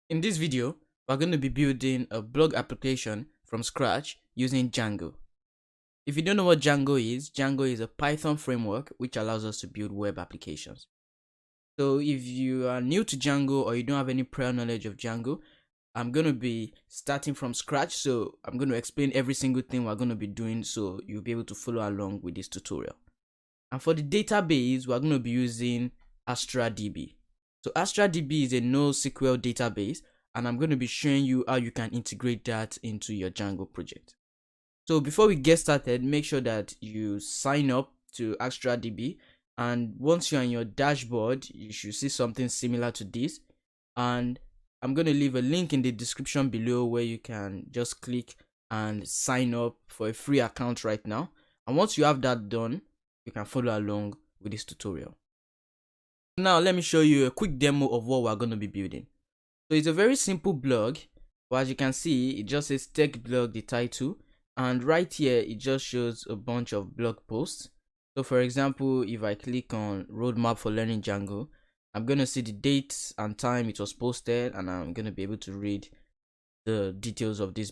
In this video, we're going to be building a blog application from scratch using Django. If you don't know what Django is a Python framework which allows us to build web applications. So if you are new to Django or you don't have any prior knowledge of Django, I'm going to be starting from scratch. So I'm going to explain every single thing we're going to be doing so you'll be able to follow along with this tutorial. And for the database, we're going to be using Astradb. So Astradb is a NoSQL database, and I'm going to be showing you how you can integrate that into your Django project. So before we get started, make sure that you sign up to Astradb, and once you're on your dashboard, you should see something similar to this. And I'm going to leave a link in the description below where you can just click and sign up for a free account right now. And once you have that done, you can follow along with this tutorial. Now let me show you a quick demo of what we're going to be building. So it's a very simple blog, but as you can see, it just says tech blog, the title, and right here it just shows a bunch of blog posts. So for example, if I click on roadmap for learning Django, I'm going to see the date and time it was posted, and I'm going to be able to read the details of this.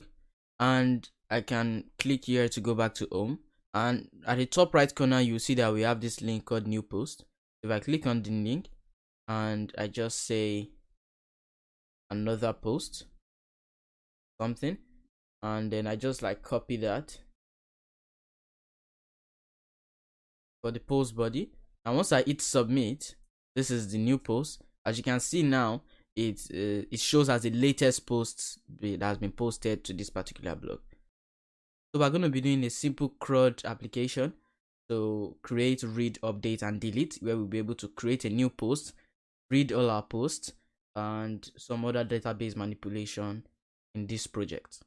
And I can click here to go back to home, and at the top right corner you'll see that we have this link called new post. If I click on the link and I just say another post something, and then I just like copy that for the post body, and once I hit submit, this is the new post. As you can see now, it shows as the latest post that has been posted to this particular blog. So we're going to be doing a simple CRUD application. So create, read, update, and delete, where we'll be able to create a new post, read all our posts, and some other database manipulation in this project.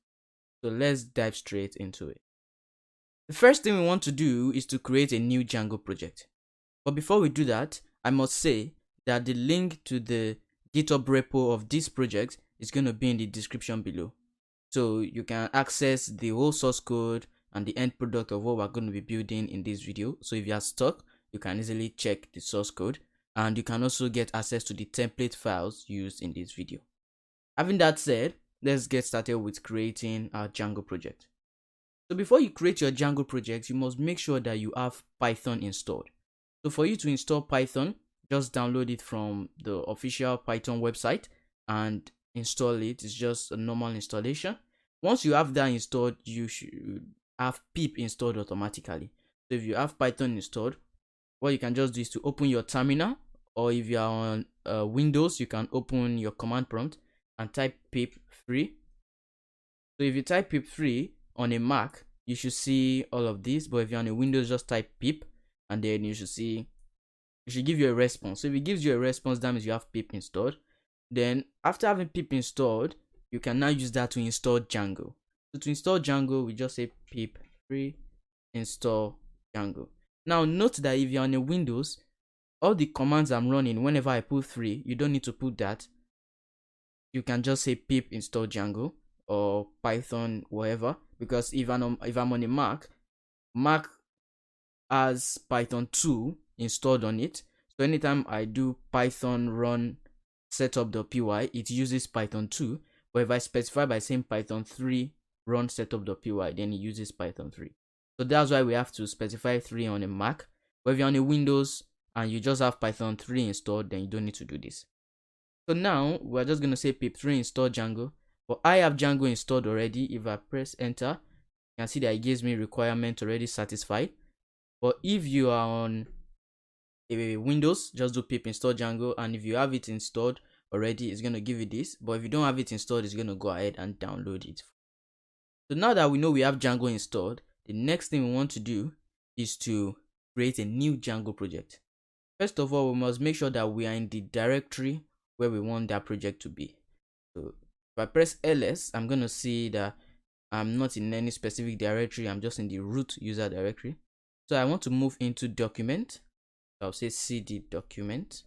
So let's dive straight into it. The first thing we want to do is to create a new Django project. But before we do that, I must say that the link to the GitHub repo of this project is going to be in the description below. So you can access the whole source code and the end product of what we're going to be building in this video. So if you are stuck, you can easily check the source code, and you can also get access to the template files used in this video. Having that said, let's get started with creating our Django project. So before you create your Django project, you must make sure that you have Python installed. So for you to install Python, just download it from the official Python website and install it. It's just a normal installation. Once you have that installed, you should have pip installed automatically. So if you have Python installed, what you can just do is to open your terminal, or if you are on Windows, you can open your command prompt and type pip3. So if you type pip3 on a Mac, you should see all of this, but if you're on a Windows, just type pip, and then you should see, it should give you a response. So if it gives you a response, that means you have pip installed. Then after having pip installed, you can now use that to install Django. So to install Django, we just say pip3 install Django. Now note that if you're on a Windows, all the commands I'm running, whenever I put 3, you don't need to put that. You can just say pip install Django or Python, whatever, because if I'm on a Mac has Python 2 installed on it. So anytime I do Python run setup.py, it uses Python 2. But if I specify by saying Python 3 run setup.py, then it uses Python 3. So that's why we have to specify 3 on a Mac. But if you're on a Windows and you just have Python 3 installed, then you don't need to do this. So now we're just going to say pip3 install Django. But I have Django installed already. If I press enter, you can see that it gives me requirement already satisfied. But if you are on a Windows, just do pip install Django, and if you have it installed already, it's going to give you this. But if you don't have it installed, it's going to go ahead and download it. So now that we know we have Django installed, the next thing we want to do is to create a new Django project. First of all, we must make sure that we are in the directory where we want that project to be. So if I press ls, I'm going to see that I'm not in any specific directory. I'm just in the root user directory. So I want to move into document. I'll say cd document,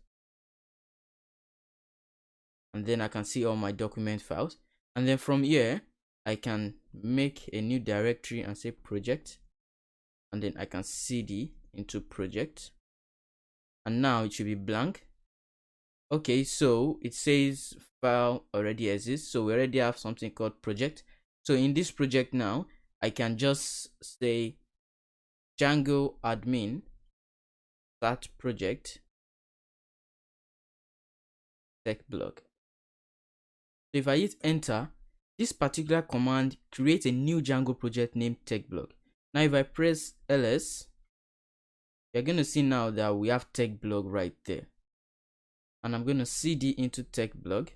and then I can see all my document files. And then from here, I can make a new directory and say project, and then I can cd into project, and now it should be blank. Okay, so it says file already exists, so we already have something called project. So in this project now, I can just say Django admin start project tech blog. So if I hit enter, this particular command creates a new Django project named tech blog. Now if I press ls, you're going to see now that we have tech blog right there. And I'm going to cd into tech blog.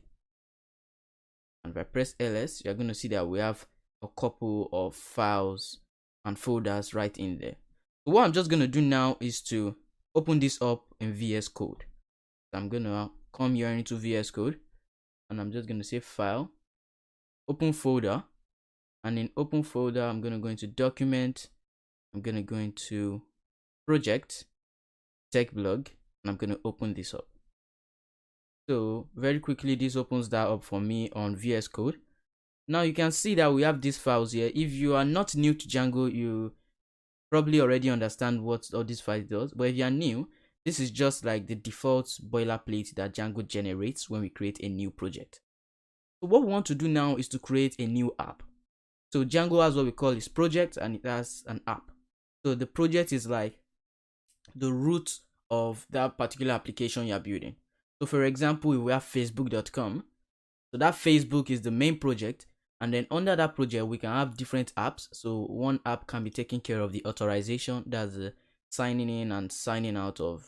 And if I press ls, you're going to see that we have a couple of files and folders right in there. So what I'm just going to do now is to open this up in VS Code. So I'm going to come here into VS Code, and I'm just going to say file, open folder, and in open folder, I'm going to go into document, I'm going to go into project, tech blog, and I'm going to open this up. So very quickly, this opens that up for me on VS Code. Now you can see that we have these files here. If you are not new to Django, you probably already understand what all these files does. But if you are new, this is just like the default boilerplate that Django generates when we create a new project. So what we want to do now is to create a new app. So Django has what we call its project, and it has an app. So the project is like the root of that particular application you're building. So for example, if we have facebook.com, so that Facebook is the main project, and then under that project we can have different apps. So one app can be taking care of the authorization, that's the signing in and signing out of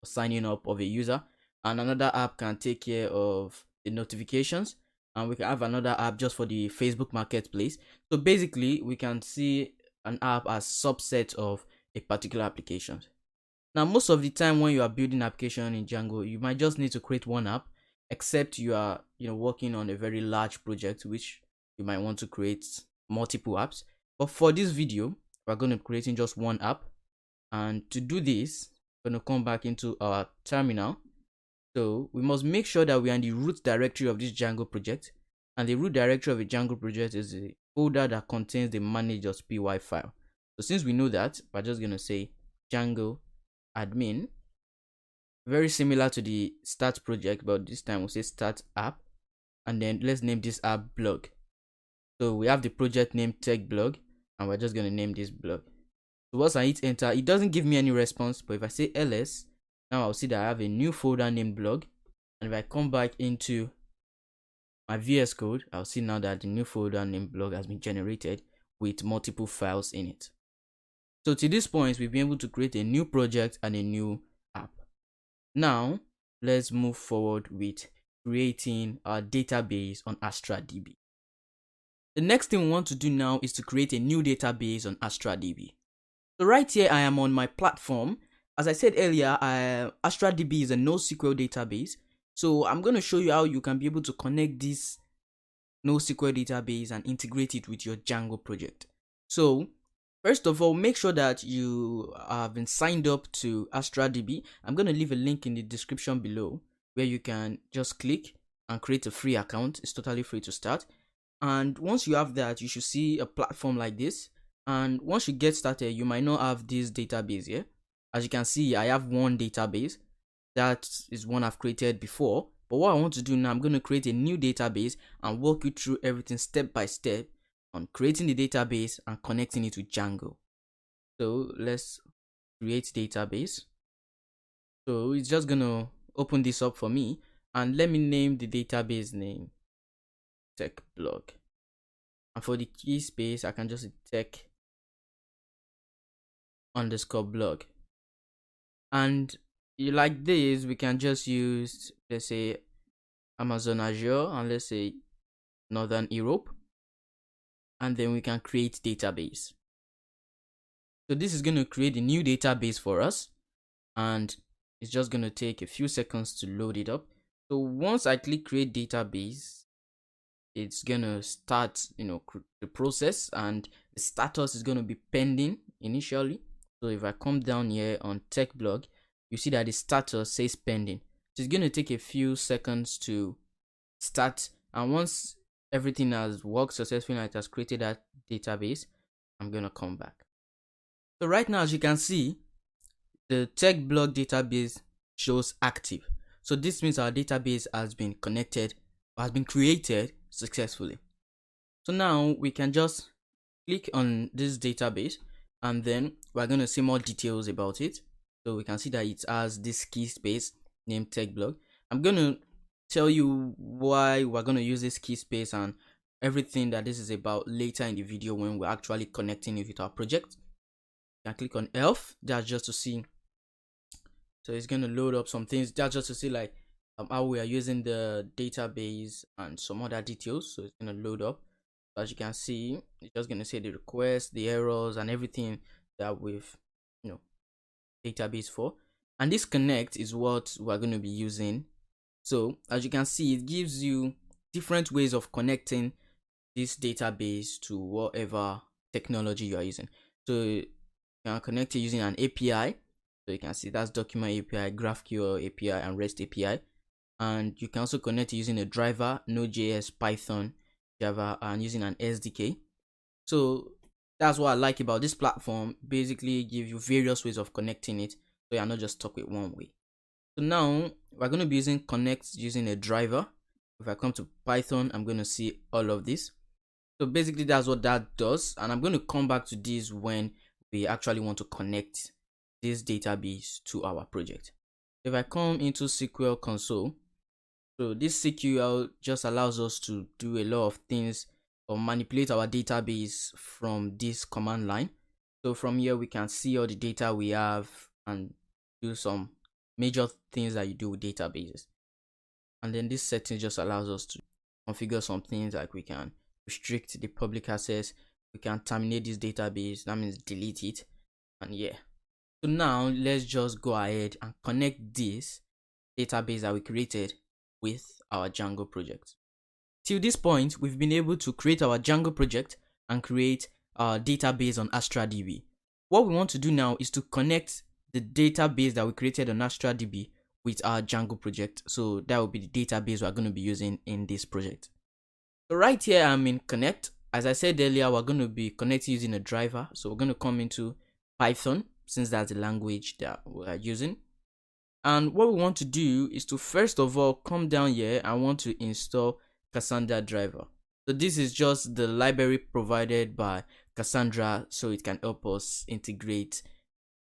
signing up of a user, and another app can take care of the notifications, and we can have another app just for the Facebook marketplace. So basically we can see an app as subset of a particular application. Now most of the time when you are building an application in Django, you might just need to create one app, except you are working on a very large project which you might want to create multiple apps. But for this video, we're going to be creating just one app, and to do this, we're going to come back into our terminal. So we must make sure that we are in the root directory of this Django project, and the root directory of a Django project is a folder that contains the manage.py file. So since we know that, we're just going to say Django admin, very similar to the start project, but this time we'll say start app, and then let's name this app blog. So we have the project name tech blog, and we're just going to name this blog. So once I hit enter, it doesn't give me any response, but if I say ls, now I'll see that I have a new folder named blog. And if I come back into my VS Code, I'll see now that the new folder named blog has been generated with multiple files in it. So to this point, we've been able to create a new project and a new app. Now, let's move forward with creating our database on Astradb. The next thing we want to do now is to create a new database on Astradb. So right here, I am on my platform. As I said earlier, Astradb is a NoSQL database. So I'm going to show you how you can be able to connect this NoSQL database and integrate it with your Django project. So first of all, make sure that you have been signed up to Astradb. I'm going to leave a link in the description below where you can just click and create a free account. It's totally free to start. And once you have that, you should see a platform like this. And once you get started, you might not have this database here. As you can see, I have one database. That is one I've created before. But what I want to do now, I'm going to create a new database and walk you through everything step by step on creating the database and connecting it with Django. So let's create database. So it's just going to open this up for me, and let me name the database name tech blog. And for the key space, I can just tech underscore blog. And like this, we can just use, let's say, Amazon Azure, and let's say Northern Europe, and then we can create database. So this is going to create a new database for us, and it's just going to take a few seconds to load it up. So once I click create database, it's going to start the process, and the status is going to be pending initially. So if I come down here on tech blog, you see that the status says pending. So it's going to take a few seconds to start, and once everything has worked successfully and it has created that database, I'm going to come back. So right now, as you can see, the tech blog database shows active. So this means our database has been connected, or has been created successfully. So now we can just click on this database, and then we're going to see more details about it. So we can see that it has this key space named tech blog. I'm going to tell you why we're going to use this key space and everything that this is about later in the video when we're actually connecting it with our project. You can click on elf. That's just to see. So it's going to load up some things. That's just to see like how we are using the database and some other details. So it's going to load up. As you can see, it's just going to say the request, the errors, and everything that we've database for. And this connect is what we're going to be using. So as you can see, it gives you different ways of connecting this database to whatever technology you are using. So you can connect it using an API. So you can see that's document API, GraphQL API, and REST API. And you can also connect it using a driver, Node.js, Python, Java, and using an SDK. So that's what I like about this platform. Basically give you various ways of connecting it, so you're not just stuck with one way. So now we're going to be using connect using a driver. If I come to Python, I'm going to see all of this. So basically that's what that does, and I'm going to come back to this when we actually want to connect this database to our project. If I come into SQL console, so this SQL just allows us to do a lot of things or manipulate our database from this command line. So from here we can see all the data we have and do some major things that you do with databases. And then this setting just allows us to configure some things like we can restrict the public access, we can terminate this database, that means delete it, and yeah. So now let's just go ahead and connect this database that we created with our Django project. Till this point, we've been able to create our Django project and create our database on Astradb. What we want to do now is to connect the database that we created on Astradb with our Django project. So that will be the database we're going to be using in this project. So right here I'm in connect. As I said earlier, we're going to be connecting using a driver. So we're going to come into Python, since that's the language that we're using. And what we want to do is to first of all come down here. I want to install Cassandra driver. So this is just the library provided by Cassandra, so it can help us integrate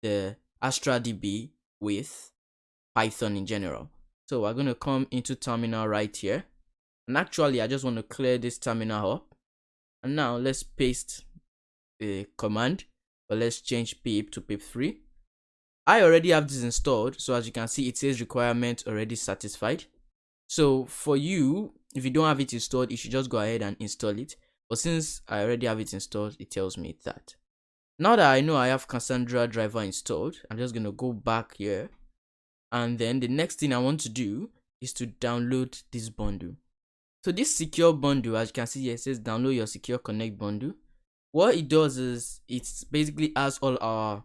the Astradb with Python in general. So we're going to come into terminal right here, and actually I just want to clear this terminal up, and now let's paste the command, but let's change pip to pip3. I already have this installed, so as you can see it says requirement already satisfied. So for you, if you don't have it installed, you should just go ahead and install it. But since I already have it installed, it tells me that. Now that I know I have Cassandra driver installed, I'm just going to go back here. And then the next thing I want to do is to download this bundle. So this secure bundle, as you can see here, it says download your secure connect bundle. What it does is it basically has all our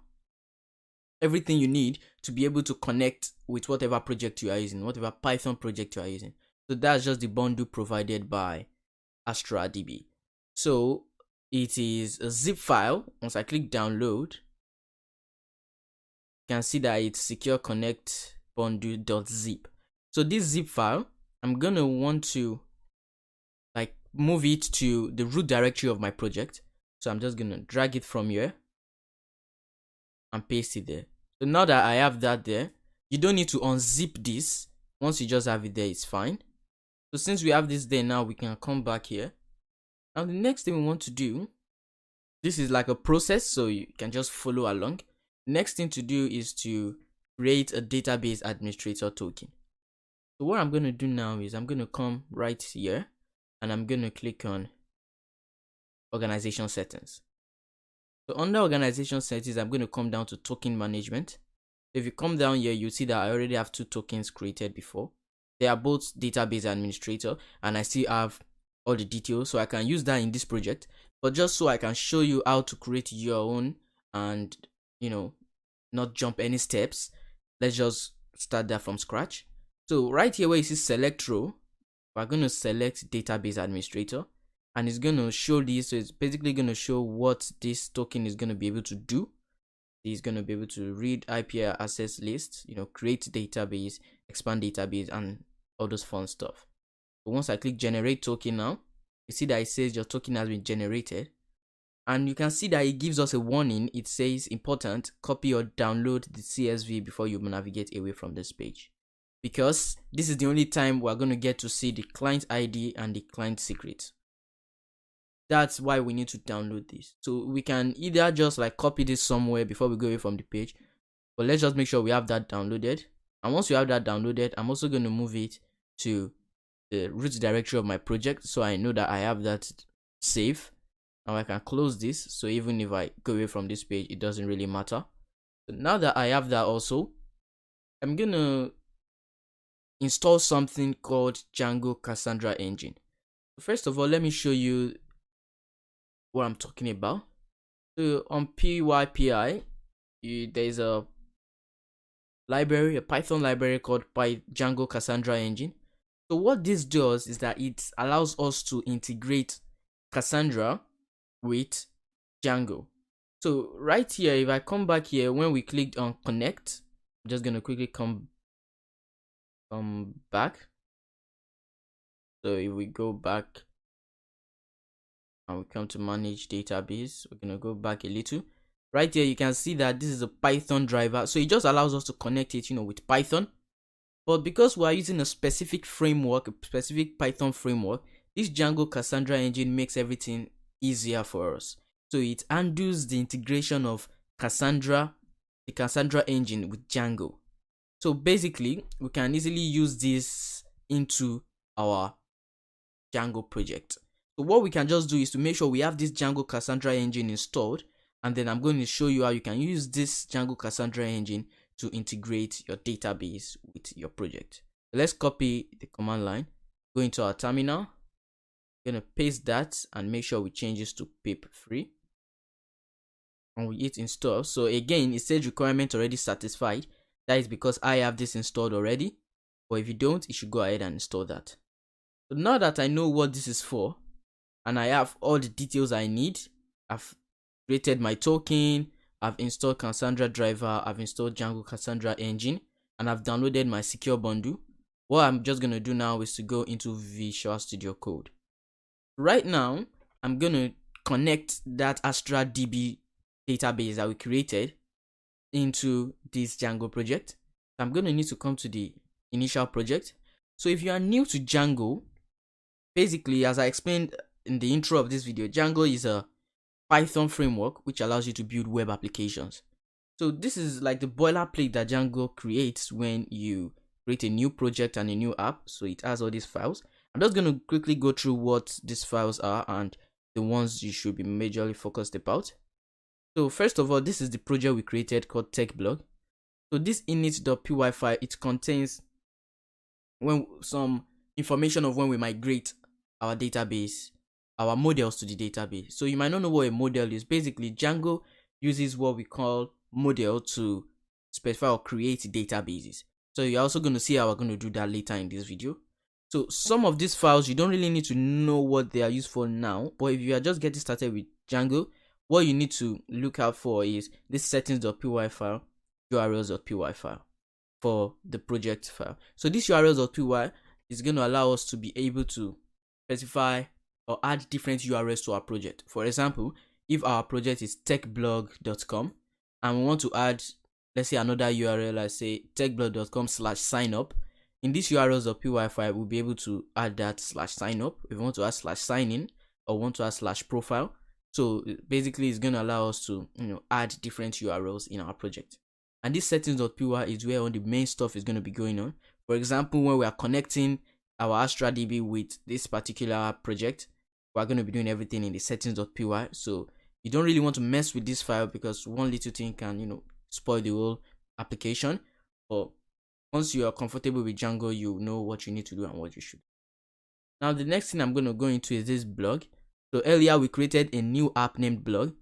everything you need to be able to connect with whatever project you are using, whatever Python project you are using. So that's just the bundle provided by Astradb. So it is a zip file. Once I click download, you can see that it's secure connect bundle.zip. So this zip file, I'm gonna want to like move it to the root directory of my project. So I'm just gonna drag it from here and paste it there. So now that I have that there, you don't need to unzip this. Once you just have it there, it's fine. So since we have this there now, we can come back here. Now the next thing we want to do, this is like a process, so you can just follow along. Next thing to do is to create a database administrator token. So what I'm going to do now is I'm going to come right here and I'm going to click on organization settings. So under organization settings, I'm going to come down to token management. If you come down here, you see that I already have 2 tokens created before. They are both database administrator, and I still have all the details, so I can use that in this project. But just so I can show you how to create your own and not jump any steps, let's just start that from scratch. So right here where you see select row, we're going to select database administrator, and it's going to show this. So it's basically going to show what this token is going to be able to do. It's going to be able to read IP access list, create database, expand database, and all those fun stuff. So once I click generate token now, you see that it says your token has been generated. And you can see that it gives us a warning. It says important, copy or download the CSV before you navigate away from this page. Because this is the only time we're going to get to see the client ID and the client secret. That's why we need to download this. So we can either just like copy this somewhere before we go away from the page. But let's just make sure we have that downloaded. And once you have that downloaded, I'm also going to move it to the root directory of my project. So I know that I have that saved. Now I can close this, so even if I go away from this page, it doesn't really matter. So now that I have that also, I'm gonna install something called Django Cassandra engine. First of all, let me show you what I'm talking about. So on PyPI, there's a library, a Python library called Django Cassandra engine. So what this does is that it allows us to integrate Cassandra with Django. So right here, if I come back here, when we clicked on connect, I'm just gonna quickly come back. So if we go back and we come to manage database, we're gonna go back a little. Right here, you can see that this is a Python driver. So it just allows us to connect it, with Python. But because we are using a specific framework, a specific Python framework, this Django Cassandra engine makes everything easier for us. So it undo the integration of Cassandra, the Cassandra engine with Django. So basically, we can easily use this into our Django project. So what we can just do is to make sure we have this Django Cassandra engine installed, and then I'm going to show you how you can use this Django Cassandra engine to integrate your database with your project. So let's copy the command line, go into our terminal. Gonna paste that and make sure we change this to pip free, and we hit install. So again, it says requirement already satisfied. That is because I have this installed already, but if you don't, you should go ahead and install that. So now that I know what this is for and I have all the details I need, I've created my token, I've installed Cassandra driver, I've installed Django Cassandra engine, and I've downloaded my secure bundle. What I'm just gonna do now is to go into Visual Studio Code. Right now, I'm going to connect that Astradb database that we created into this Django project. I'm going to need to come to the initial project. So if you are new to Django, basically, as I explained in the intro of this video, Django is a Python framework which allows you to build web applications. So this is like the boilerplate that Django creates when you create a new project and a new app. So it has all these files. I'm just going to quickly go through what these files are and the ones you should be majorly focused about. So first of all, this is the project we created called TechBlog. So this init.py file, it contains some information of when we migrate our database, our models to the database. So you might not know what a model is. Basically, Django uses what we call model to specify or create databases. So you're also going to see how we're going to do that later in this video. So some of these files, you don't really need to know what they are used for now, but if you are just getting started with Django, what you need to look out for is this settings.py file, urls.py file for the project file. So this urls.py is going to allow us to be able to specify or add different URLs to our project. For example, if our project is techblog.com and we want to add, let's say, another URL, let's say techblog.com/signup. In this urls.py file, we'll be able to add that /signup. If we want to add /signin or want to add /profile. So basically, it's going to allow us to add different URLs in our project. And this settings.py is where all the main stuff is going to be going on. For example, when we are connecting our Astradb with this particular project, we're going to be doing everything in the settings.py. So you don't really want to mess with this file because one little thing can spoil the whole application. But once you are comfortable with Django, you know what you need to do and what you should. Now, the next thing I'm going to go into is this blog. So earlier we created a new app named blog.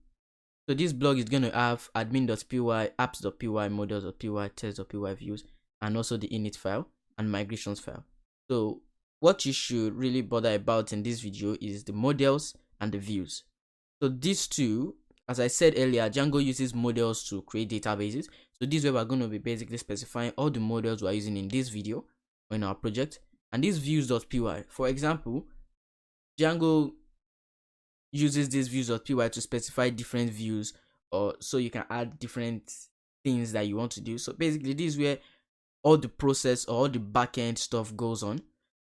So this blog is going to have admin.py, apps.py, models.py, test.py views, and also the init file and migrations file. So what you should really bother about in this video is the models and the views. So these two as I said earlier, Django uses models to create databases. So this way we're going to be basically specifying all the models we're using in this video or in our project. And this views.py, for example, Django uses this views.py to specify different views, or so you can add different things that you want to do. So basically this is where all the process or all the backend stuff goes on.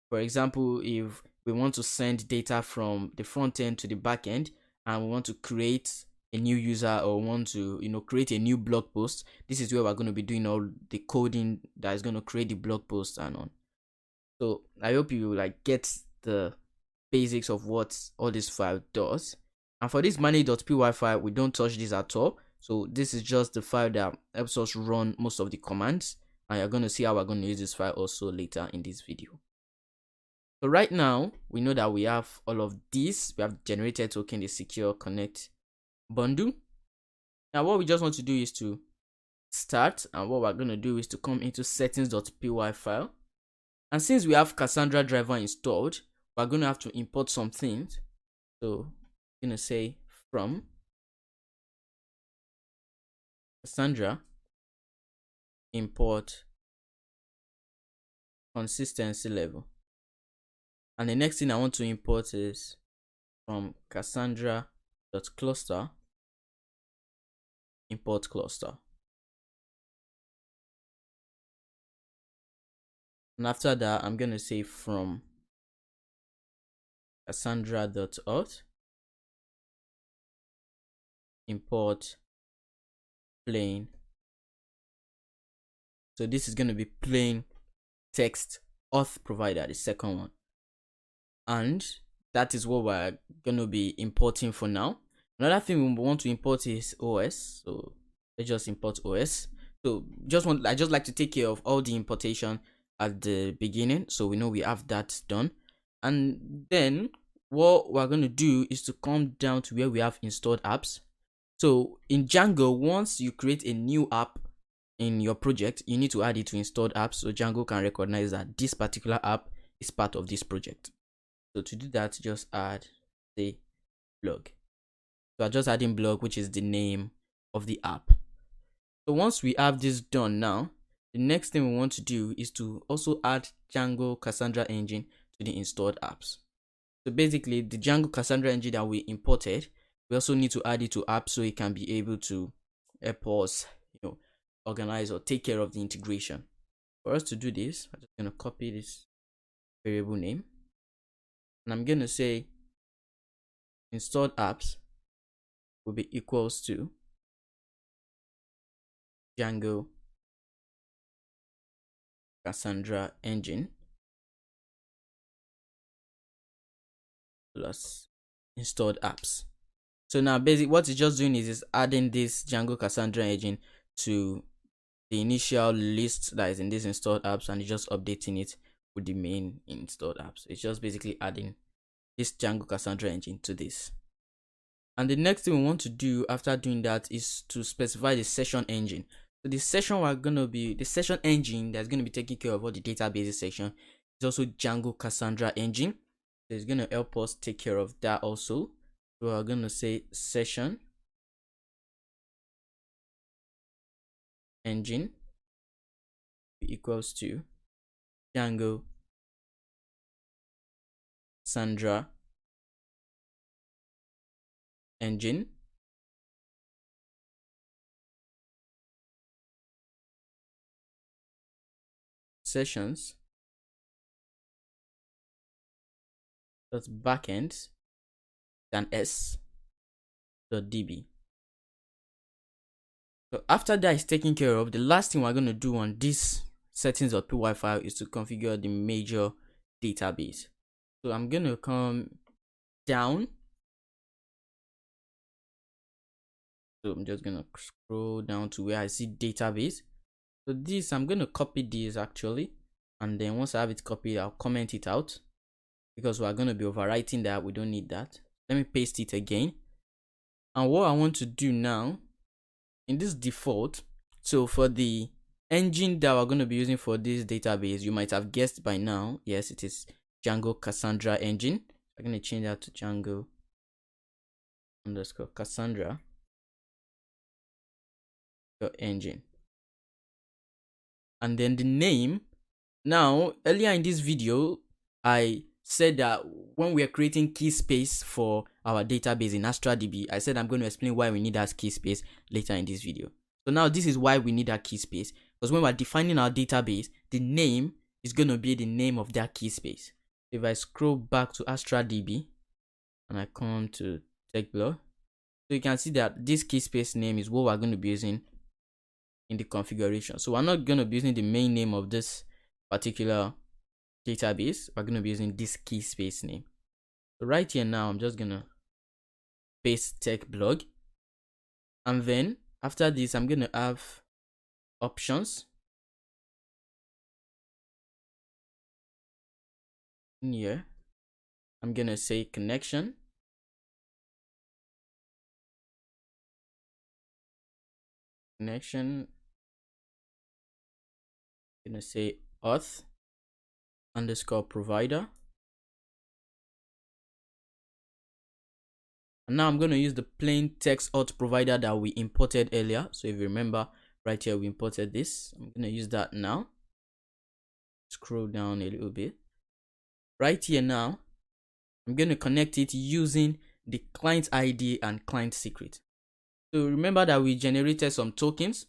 For example, if we want to send data from the front end to the back end and we want to create a new user or want to create a new blog post, this is where we're going to be doing all the coding that is going to create the blog post and on. So I hope you get the basics of what all this file does. And for this manage.py file, we don't touch this at all. So this is just the file that helps us run most of the commands, and you're going to see how we're going to use this file also later in this video. So right now we know that we have all of this. We have generated token, the secure connect bundle. Now what we just want to do is to start, and what we're going to do is to come into settings.py file, and since we have Cassandra driver installed, we're going to have to import some things. So I'm going to say from Cassandra import consistency level, and the next thing I want to import is from Cassandra.cluster import cluster. And after that, I'm going to say from Cassandra.auth import plain. So this is going to be plain text auth provider, the second one. And that is what we're going to be importing for now. Another thing we want to import is OS. So let's just import OS. So I just like to take care of all the importation at the beginning, so we know we have that done. And then what we're going to do is to come down to where we have installed apps. So in Django, once you create a new app in your project, you need to add it to installed apps, so Django can recognize that this particular app is part of this project. So to do that, just add the blog. So I'm just adding blog, which is the name of the app. So once we have this done now, the next thing we want to do is to also add Django Cassandra engine to the installed apps. So basically the Django Cassandra engine that we imported, we also need to add it to apps so it can be able to help us organize or take care of the integration. For us to do this, I'm just going to copy this variable name, and I'm going to say installed apps will be equals to Django Cassandra engine plus installed apps. So now basically what it's just doing is adding this Django Cassandra engine to the initial list that is in this installed apps, and it's just updating it with the main installed apps. It's just basically adding this Django Cassandra engine to this. And the next thing we want to do after doing that is to specify the session engine. So the session the session engine that's going to be taking care of all the databases section is also Django Cassandra engine. So it's going to help us take care of that also. So we're going to say session engine equals to Django Cassandra engine sessions dot backend than s.db. So after that is taken care of, the last thing we're going to do on this settings.py file is to configure the major database. So I'm going to come down. So I'm just going to scroll down to where I see database. So this, I'm going to copy this actually, and then once I have it copied, I'll comment it out because we're going to be overwriting that. We don't need that. Let me paste it again. And what I want to do now in this default, so for the engine that we're going to be using for this database, you might have guessed by now, yes, it is Django Cassandra engine. I'm going to change that to Django _Cassandra your engine. And then the name. Now, earlier in this video, I said that when we are creating key space for our database in Astradb, I said I'm going to explain why we need that key space later in this video. So now this is why we need that key space, because when we're defining our database, the name is going to be the name of that key space. If I scroll back to Astradb and I come to TechBlog, so you can see that this key space name is what we're going to be using in the configuration. So we're not going to be using the main name of this particular database. We're going to be using this key space name. So right here now, I'm just going to paste TechBlog. And then after this, I'm going to have options. In here, I'm going to say connection. Connection. I'm going to say auth underscore provider. And now I'm going to use the plain text auth provider that we imported earlier. So if you remember right here, we imported this. I'm going to use that now. Scroll down a little bit. Right here now, I'm going to connect it using the client ID and client secret. So remember that we generated some tokens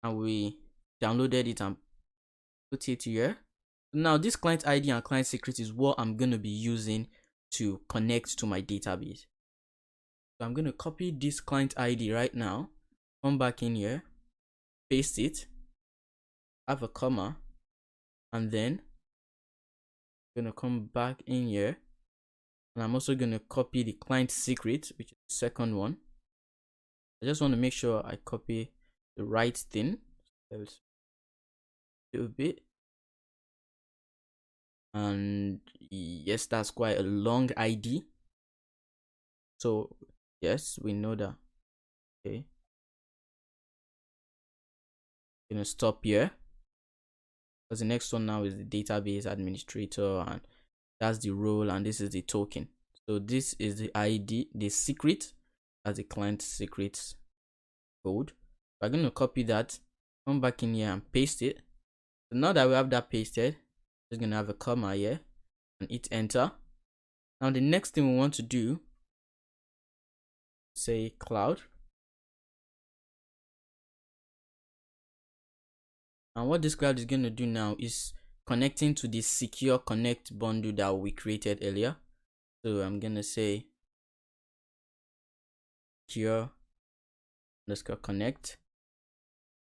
and we downloaded it and put it here. Now this client ID and client secret is what I'm going to be using to connect to my database. So I'm going to copy this client ID right now, come back in here, paste it, have a comma, and then I'm going to come back in here, and I'm also going to copy the client secret, which is the second one. I just want to make sure I copy the right thing. A little bit. And yes, that's quite a long ID. So yes, we know that. Okay. I'm gonna stop here, because the next one now is the database administrator, and that's the role, and this is the token. So this is the ID, the secret, as the client secret code. We're going to copy that, come back in here and paste it. So now that we have that pasted, just going to have a comma here and hit enter. Now the next thing we want to do, say cloud. And what this cloud is going to do now is connecting to the secure connect bundle that we created earlier. So I'm going to say secure underscore connect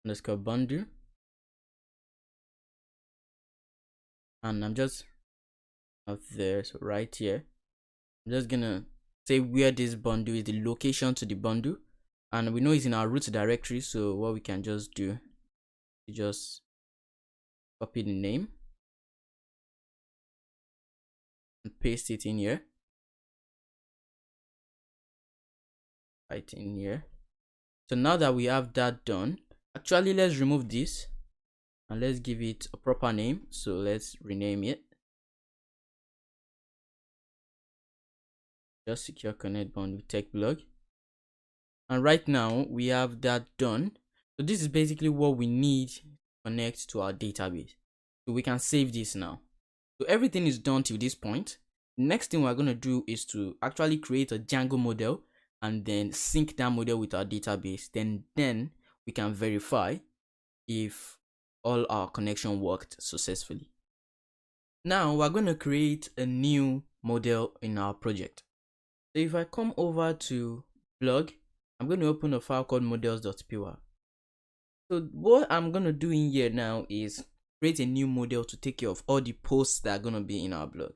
underscore bundle, and I'm just out there. So right here, I'm just gonna say where this bundle is, the location to the bundle, and we know it's in our root directory. So what we can just do is just copy the name and paste it in here, right in here. So now that we have that done, actually let's remove this and let's give it a proper name. So let's rename it just secure connect bundle TechBlog. And right now we have that done. So this is basically what we need to connect to our database. So we can save this now. So everything is done till this point. Next thing we're going to do is to actually create a Django model and then sync that model with our database. Then we can verify if all our connection worked successfully. Now we're going to create a new model in our project. So if I come over to blog, I'm going to open a file called models.py. So what I'm going to do in here now is create a new model to take care of all the posts that are going to be in our blog.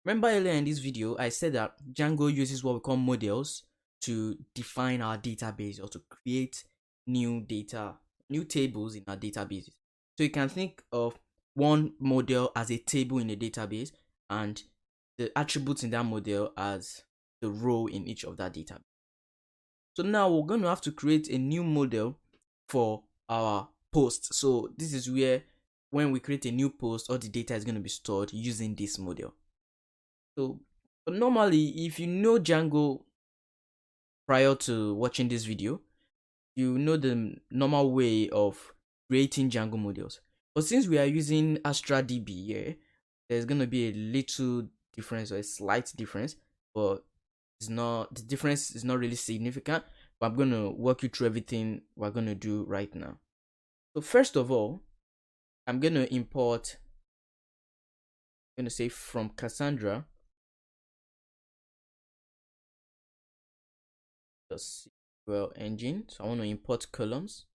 Remember earlier in this video, I said that Django uses what we call models to define our database or to create new data, new tables in our databases. So you can think of one model as a table in a database and the attributes in that model as the row in each of that database. So now we're going to have to create a new model for our post. So this is where when we create a new post, all the data is going to be stored using this model. So normally, if you know Django prior to watching this video, you know the normal way of creating Django models. But since we are using Astradb here, there's gonna be a little difference or a slight difference, but the difference is not really significant. But I'm gonna walk you through everything we're gonna do right now. So first of all, I'm gonna import. I'm gonna say from Cassandra the SQL engine. So I want to import columns.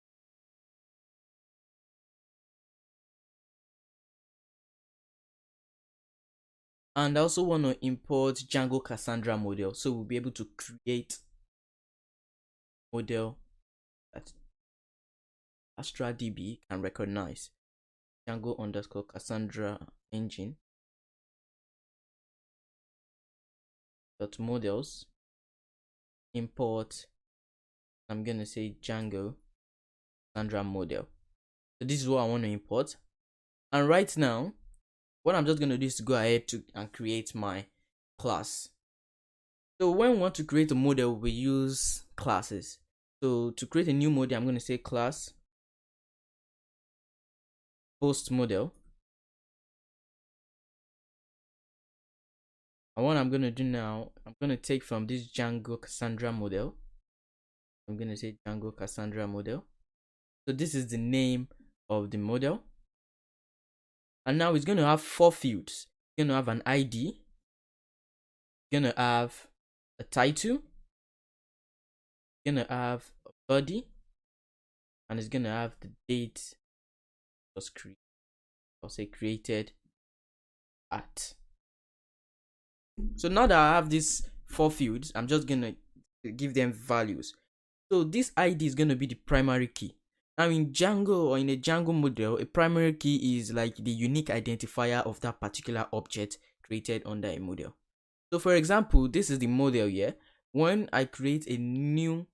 And I also want to import Django Cassandra model, so we'll be able to create model that Astradb can recognize. Django underscore Cassandra engine dot models import. I'm gonna say Django Cassandra model. So this is what I want to import. And right now, what I'm just gonna do is to go ahead and create my class. So when we want to create a model, we use classes. So to create a new model, I'm going to say class post model. And what I'm going to do now, I'm going to take from this Django Cassandra model. I'm going to say Django Cassandra model. So this is the name of the model. And now it's going to have 4 fields. It's going to have an ID. It's going to have a title. It's going to have a body. And it's going to have the date was created. I'll say created at. So now that I have these 4 fields, I'm just gonna give them values. So this ID is gonna be the primary key. Now in Django or in a Django model, a primary key is like the unique identifier of that particular object created under a model. So for example, this is the model here. When I create a new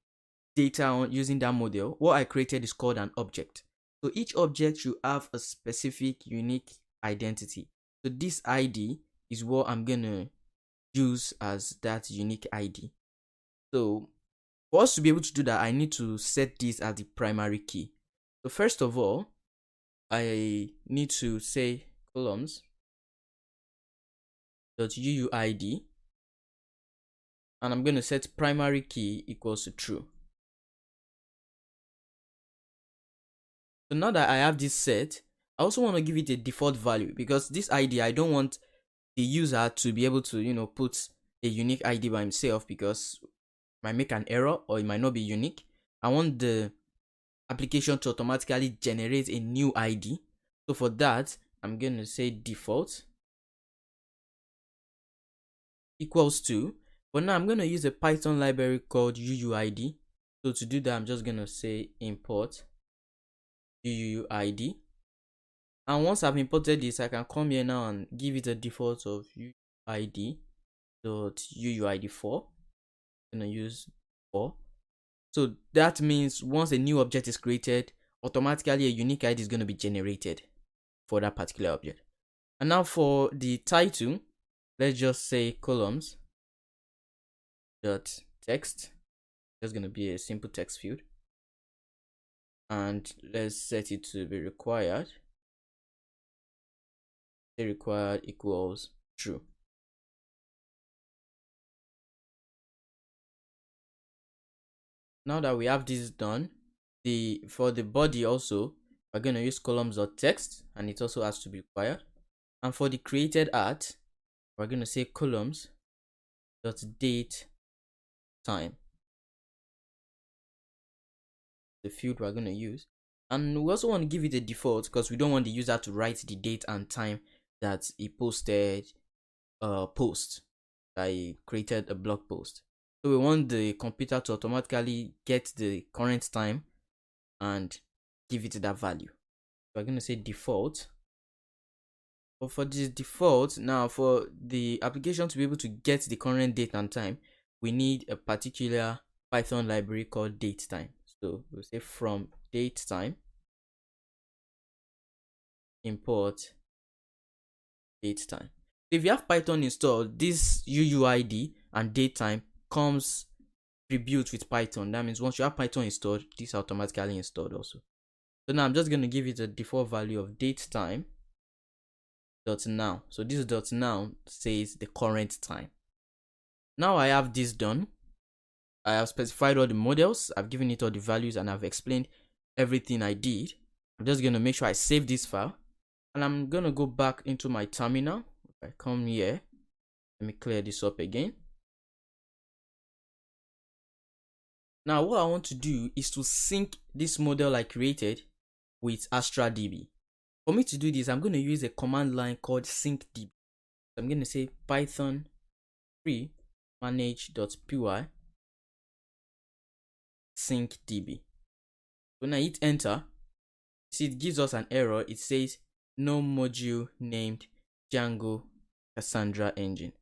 data on using that model, what I created is called an object. So each object should have a specific unique identity. So this ID is what I'm gonna use as that unique ID. So for us to be able to do that, I need to set this as the primary key. So first of all, I need to say columns .uuid, and I'm going to set primary key equals to true. So now that I have this set, I also want to give it a default value, because this ID, I don't want the user to be able to, put a unique ID by himself, because it might make an error or it might not be unique. I want the application to automatically generate a new ID. So for that, I'm going to say default equals to, but now I'm going to use a Python library called uuid. So to do that, I'm just going to say import uuid. And once I've imported this, I can come here now and give it a default of uuid.uuid4. I'm going to use 4. So that means once a new object is created, automatically a unique ID is going to be generated for that particular object. And now for the title, let's just say columns dot text. That's going to be a simple text field. And let's set it to be required. Say required equals true. Now that we have this done, for the body also, we're going to use columns.text, and it also has to be required. And for the created at, we're going to say columns.date time, the field we're going to use. And we also want to give it a default, because we don't want the user to write the date and time that he posted post, that he created a blog post. So we want the computer to automatically get the current time and give it that value. So we're going to say default. But for this default, now for the application to be able to get the current date and time, we need a particular Python library called datetime. So we'll say from datetime import datetime. So if you have Python installed, this uuid and datetime comes pre-built with Python. That means once you have Python installed, this is automatically installed also. So now I'm just going to give it a default value of datetime dot now. So this dot now says the current time. Now I have this done. I have specified all the models, I've given it all the values, and I've explained everything I did. I'm just going to make sure I save this file, and I'm going to go back into my terminal. If I come here, let me clear this up again. Now what I want to do is to sync this model I created with Astradb. For me to do this, I'm going to use a command line called syncdb. So I'm going to say python 3 manage.py syncdb. When I hit enter, see it gives us an error. It says no module named Django Cassandra engine.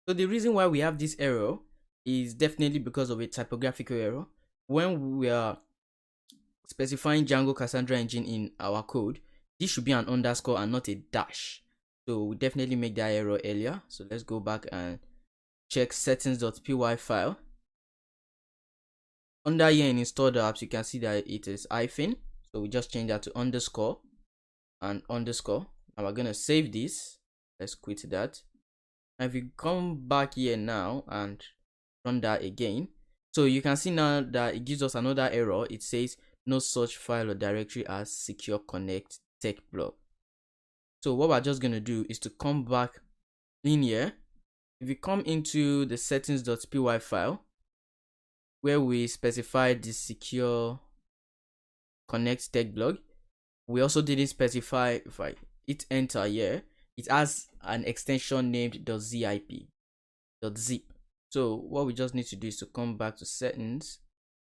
So the reason why we have this error is definitely because of a typographical error. When we are specifying Django Cassandra engine in our code, this should be an underscore and not a dash. So we definitely make that error earlier. So let's go back and check settings.py file. Under here in installed apps, you can see that it is hyphen. So we just change that to underscore and underscore. Now we're going to save this. Let's quit that. And if you come back here now and run that again, so you can see now that it gives us another error. It says no such file or directory as secure connect tech blog. So what we're just going to do is to come back in here. If you come into the settings.py file where we specified the secure connect tech blog, we also didn't specify. If I hit enter here, it has an extension named .zip. So what we just need to do is to come back to settings,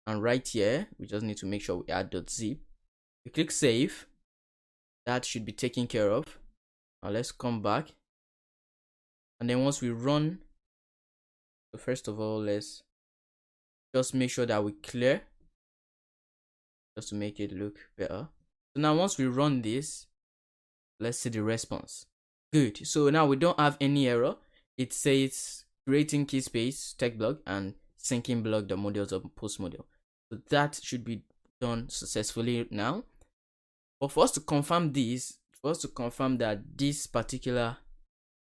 and right here we just need to make sure we add .zip. We click save. That should be taken care of. Now let's come back, and then once we run, so first of all, let's just make sure that we clear, just to make it look better. So now once we run this, let's see the response. Good. So now we don't have any error. It says creating key space tech blog and syncing blog the models of post model. So that should be done successfully now. But for us to confirm this, for us to confirm that this particular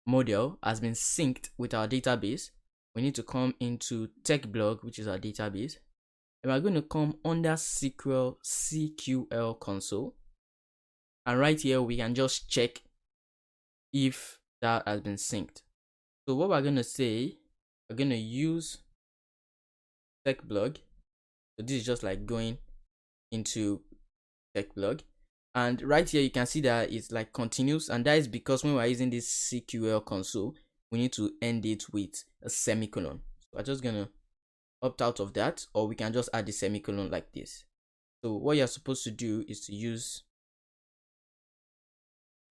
model has been synced with our database, we need to come into tech blog, which is our database, and we're going to come under CQL console, and right here we can just check if that has been synced. So what we're going to say, we're going to use tech blog. So this is just like going into tech blog, and right here you can see that it's like continuous, and that is because when we're using this CQL console, we need to end it with a semicolon. So I'm just gonna opt out of that, or we can just add the semicolon like this. So what you're supposed to do is to use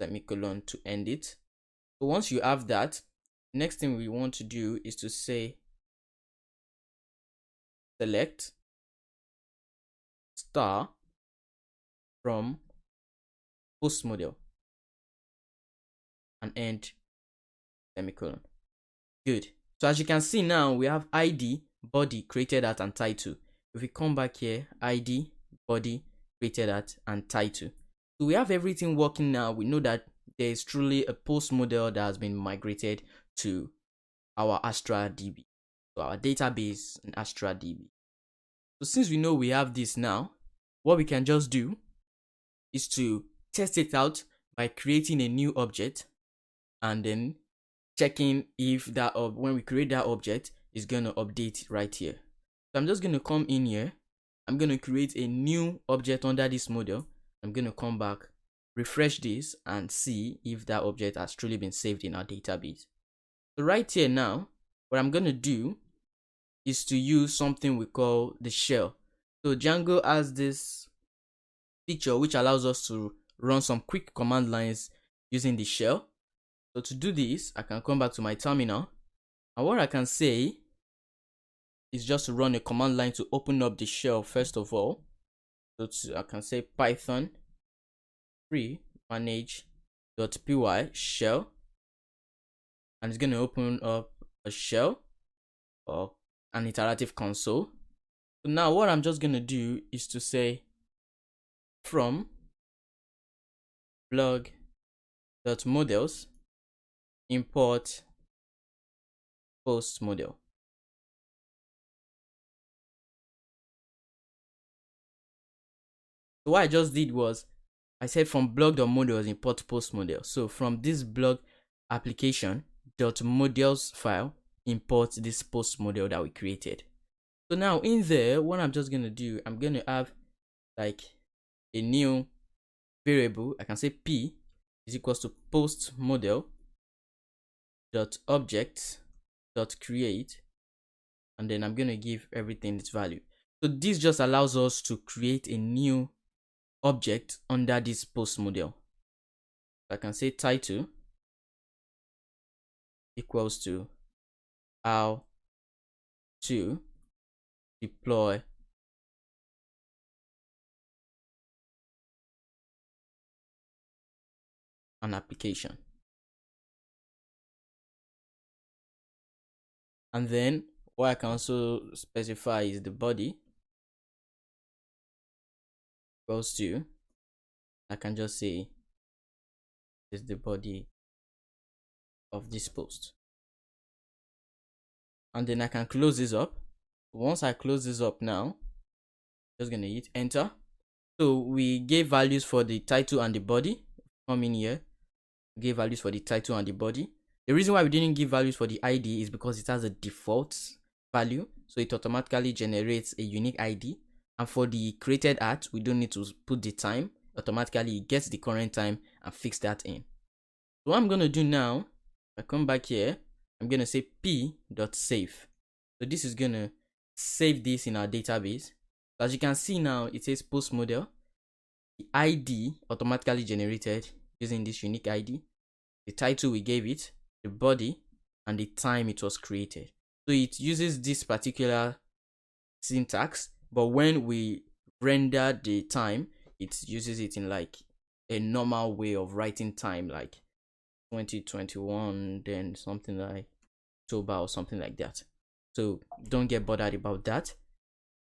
semicolon to end it. So once you have that, next thing we want to do is to say select star from post model and end semicolon. Good. So as you can see now, we have ID, body, created at, and title. If we come back here, ID, body, created at, and title. So we have everything working now. We know that there is truly a post model that has been migrated to our Astradb, so our database in Astradb. So since we know we have this now, what we can just do is to test it out by creating a new object and then checking if that when we create that object is going to update right here. So I'm just going to come in here. I'm going to create a new object under this model. I'm going to come back, refresh this, and see if that object has truly been saved in our database. So right here now, what I'm going to do is to use something we call the shell. So Django has this feature which allows us to run some quick command lines using the shell. So to do this, I can come back to my terminal, and what I can say is just to run a command line to open up the shell first of all. So I can say python 3 manage.py shell, and it's going to open up a shell, or an iterative console. So now what I'm just going to do is to say from blog.models import post model. So what I just did was I said from blog.models import post model. So from this blog application .models file import this post model that we created. So now in there, what I'm just going to do, I'm going to have like a new variable. I can say p is equals to post model dot object dot create, and then I'm going to give everything its value. So this just allows us to create a new object under this post model. So I can say title equals to how to deploy an application. And then what I can also specify is the body equals to, I can just say is the body of this post. And then I can close this up. Once I close this up now, just gonna hit enter. So we gave values for the title and the body. Come in here, gave values for the title and the body. The reason why we didn't give values for the ID is because it has a default value, so it automatically generates a unique ID. And for the created at, we don't need to put the time. Automatically it gets the current time and fix that in. So what I'm gonna do now, I come back here, I'm gonna say p.save. So this is gonna save this in our database. So as you can see now, it says post model. The ID automatically generated using this unique ID. The title we gave it, the body, and the time it was created. So it uses this particular syntax, but when we render the time, it uses it in like a normal way of writing time, like 2021, then something like October or something like that. So don't get bothered about that.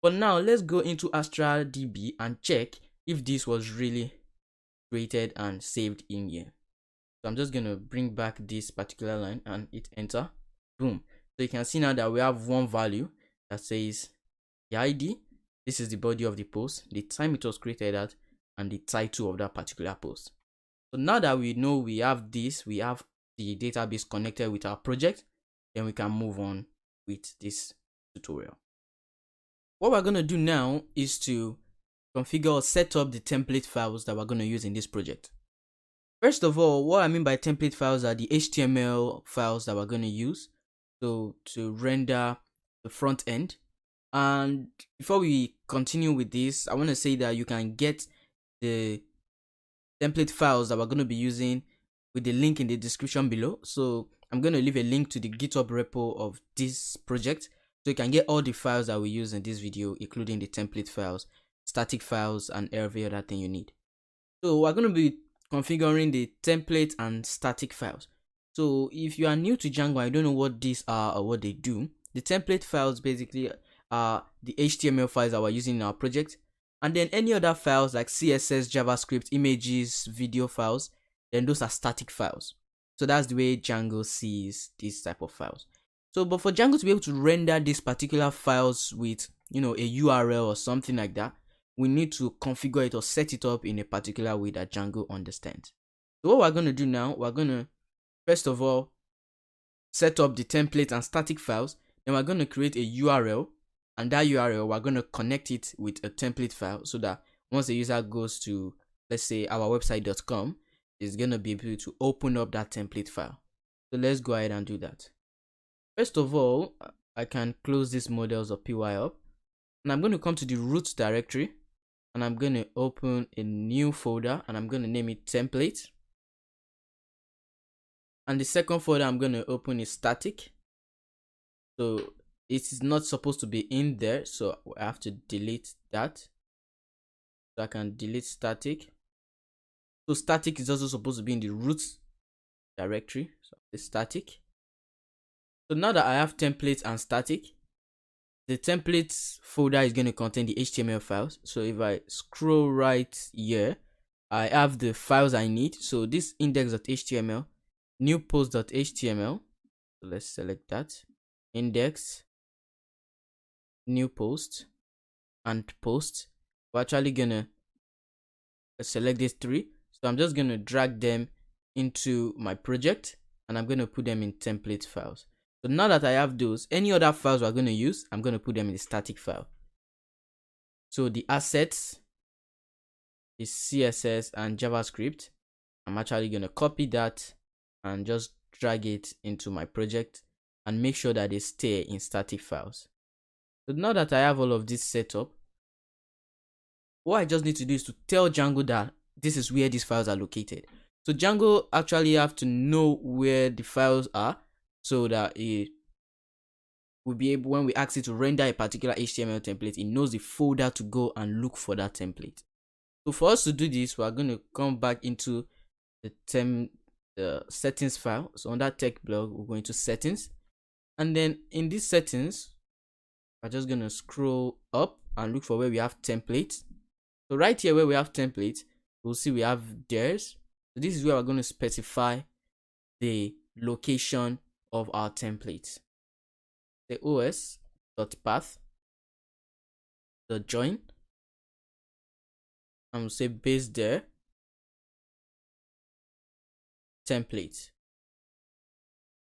But now let's go into Astradb and check if this was really created and saved in here. So I'm just going to bring back this particular line and hit enter. Boom. So you can see now that we have one value that says the ID, this is the body of the post, the time it was created at, and the title of that particular post. So now that we know we have this, we have the database connected with our project, then we can move on with this tutorial. What we're going to do now is to configure or set up the template files that we're going to use in this project. First of all, what I mean by template files are the HTML files that we're going to use to render the front end. And before we continue with this, I want to say that you can get the template files that we're going to be using with the link in the description below. So I'm going to leave a link to the GitHub repo of this project, so you can get all the files that we use in this video, including the template files, static files, and every other thing you need. So we're going to be configuring the template and static files. So if you are new to Django, I don't know what these are or what they do. The template files basically are the HTML files that we're using in our project, and then any other files like CSS, JavaScript, images, video files, then those are static files. So that's the way Django sees these type of files. So but for Django to be able to render these particular files with, you know, a URL or something like that, we need to configure it or set it up in a particular way that Django understands. So what we're going to do now, we're going to first of all set up the template and static files. Then we're going to create a URL, and that URL we're going to connect it with a template file, so that once the user goes to, let's say, our website.com, it's going to be able to open up that template file. So let's go ahead and do that. First of all, I can close this models.py up, and I'm going to come to the root directory, and I'm going to open a new folder, and I'm going to name it template. And the second folder I'm going to open is static. So it is not supposed to be in there, so I have to delete that. So I can delete static. So static is also supposed to be in the root directory. So the static. So now that I have templates and static, the templates folder is going to contain the HTML files. So if I scroll right here, I have the files I need. So this index.html, new post.html. So let's select that. Index, new post, and post. We're actually gonna select these three. So I'm just gonna drag them into my project and I'm gonna put them in template files. So now that I have those, any other files we're gonna use, I'm gonna put them in the static file. So the assets is CSS and JavaScript. I'm actually gonna copy that and just drag it into my project and make sure that they stay in static files. So now that I have all of this set up, what I just need to do is to tell Django that this is where these files are located. So Django actually have to know where the files are so that it will be able, when we ask it to render a particular HTML template, it knows the folder to go and look for that template. So for us to do this, we're going to come back into the settings file. So on that tech blog, we're going to settings, and then in these settings, we're just going to scroll up and look for where we have templates. So right here where we have templates, we'll see we have theirs. So this is where we're going to specify the location of our templates. The os.path, the join, and we'll say base there, template.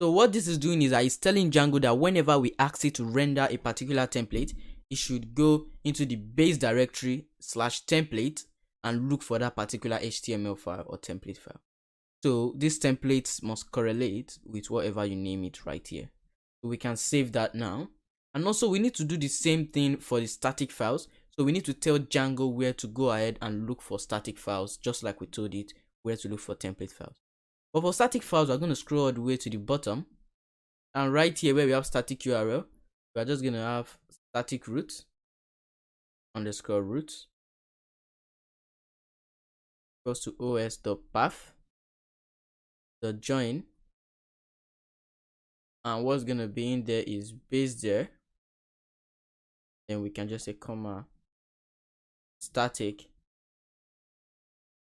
So what this is doing is that it's telling Django that whenever we ask it to render a particular template, it should go into the base directory /template and look for that particular HTML file or template file. So these templates must correlate with whatever you name it right here. So we can save that now. And also we need to do the same thing for the static files. So we need to tell Django where to go ahead and look for static files, just like we told it where to look for template files. But for static files, we're going to scroll all the way to the bottom. And right here where we have static URL, we're just going to have static root underscore root equals to os.path, the join, and what's going to be in there is base there. Then we can just say comma static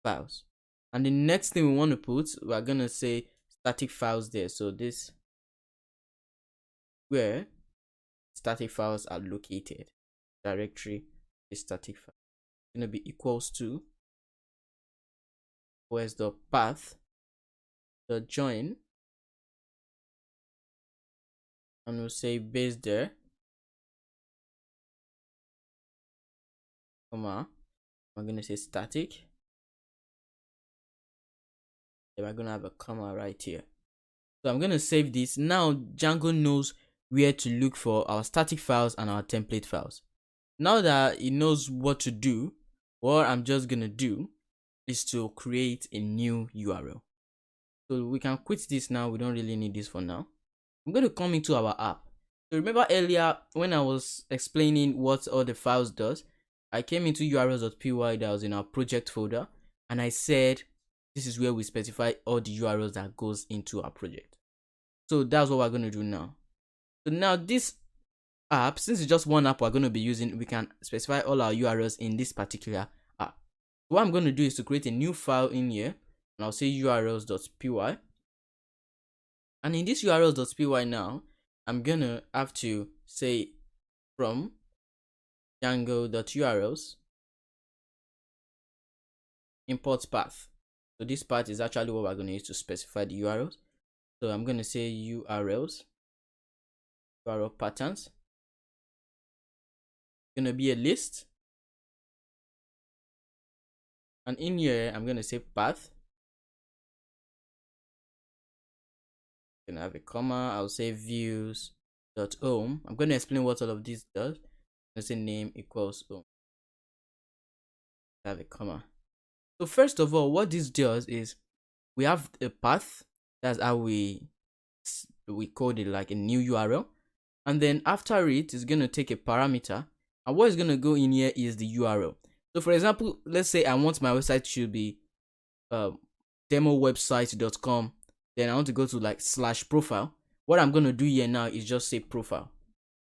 files. And the next thing we want to put, we're going to say static files there. So this where static files are located, directory is static file. It's going to be equals to os.path, the join, and we'll say base there, comma, we're going to say static. Then we're going to have a comma right here. So I'm going to save this. Now Django knows where to look for our static files and our template files. Now that it knows what to do, what I'm just going to do is to create a new URL. So we can quit this now. We don't really need this for now. I'm going to come into our app. So remember earlier when I was explaining what all the files does, I came into urls.py that was in our project folder, and I said this is where we specify all the URLs that goes into our project. So that's what we're going to do now. So now this app, since it's just one app we're going to be using, we can specify all our URLs in this particular app. What I'm going to do is to create a new file in here, and I'll say urls.py. And in this urls.py now, I'm going to have to say from django.urls import path. So this path is actually what we're going to use to specify the URLs. So I'm going to say URL patterns. It's going to be a list. And in here, I'm going to say path. I'm going to have a comma. I'll say views.home. I'm going to explain what all of this does. I'm going to say name equals home. Have a comma. So first of all, what this does is we have a path. That's how we code it, like a new URL. And then after it is going to take a parameter. And what is going to go in here is the URL. So for example, let's say I want my website to be demowebsite.com. Then I want to go to like /profile. What I'm going to do here now is just say profile.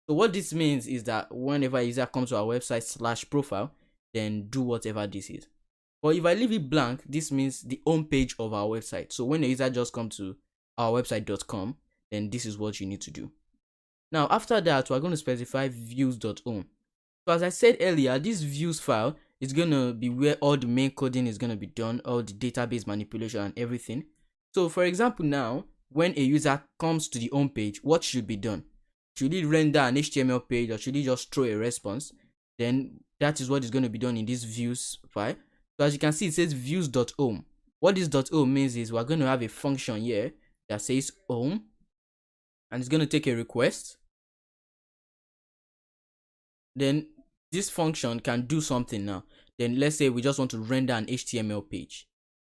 So what this means is that whenever a user comes to our website /profile, then do whatever this is. But if I leave it blank, this means the home page of our website. So when a user just comes to our website.com, then this is what you need to do. Now after that, we're going to specify views.home. So as I said earlier, this views file is going to be where all the main coding is going to be done, all the database manipulation and everything. So for example, now when a user comes to the home page, what should be done? Should it render an HTML page, or should it just throw a response? Then that is what is going to be done in this views file. So as you can see, it says views.home. What this .home means is we're going to have a function here that says home, and it's going to take a request. Then this function can do something now. Then let's say we just want to render an HTML page.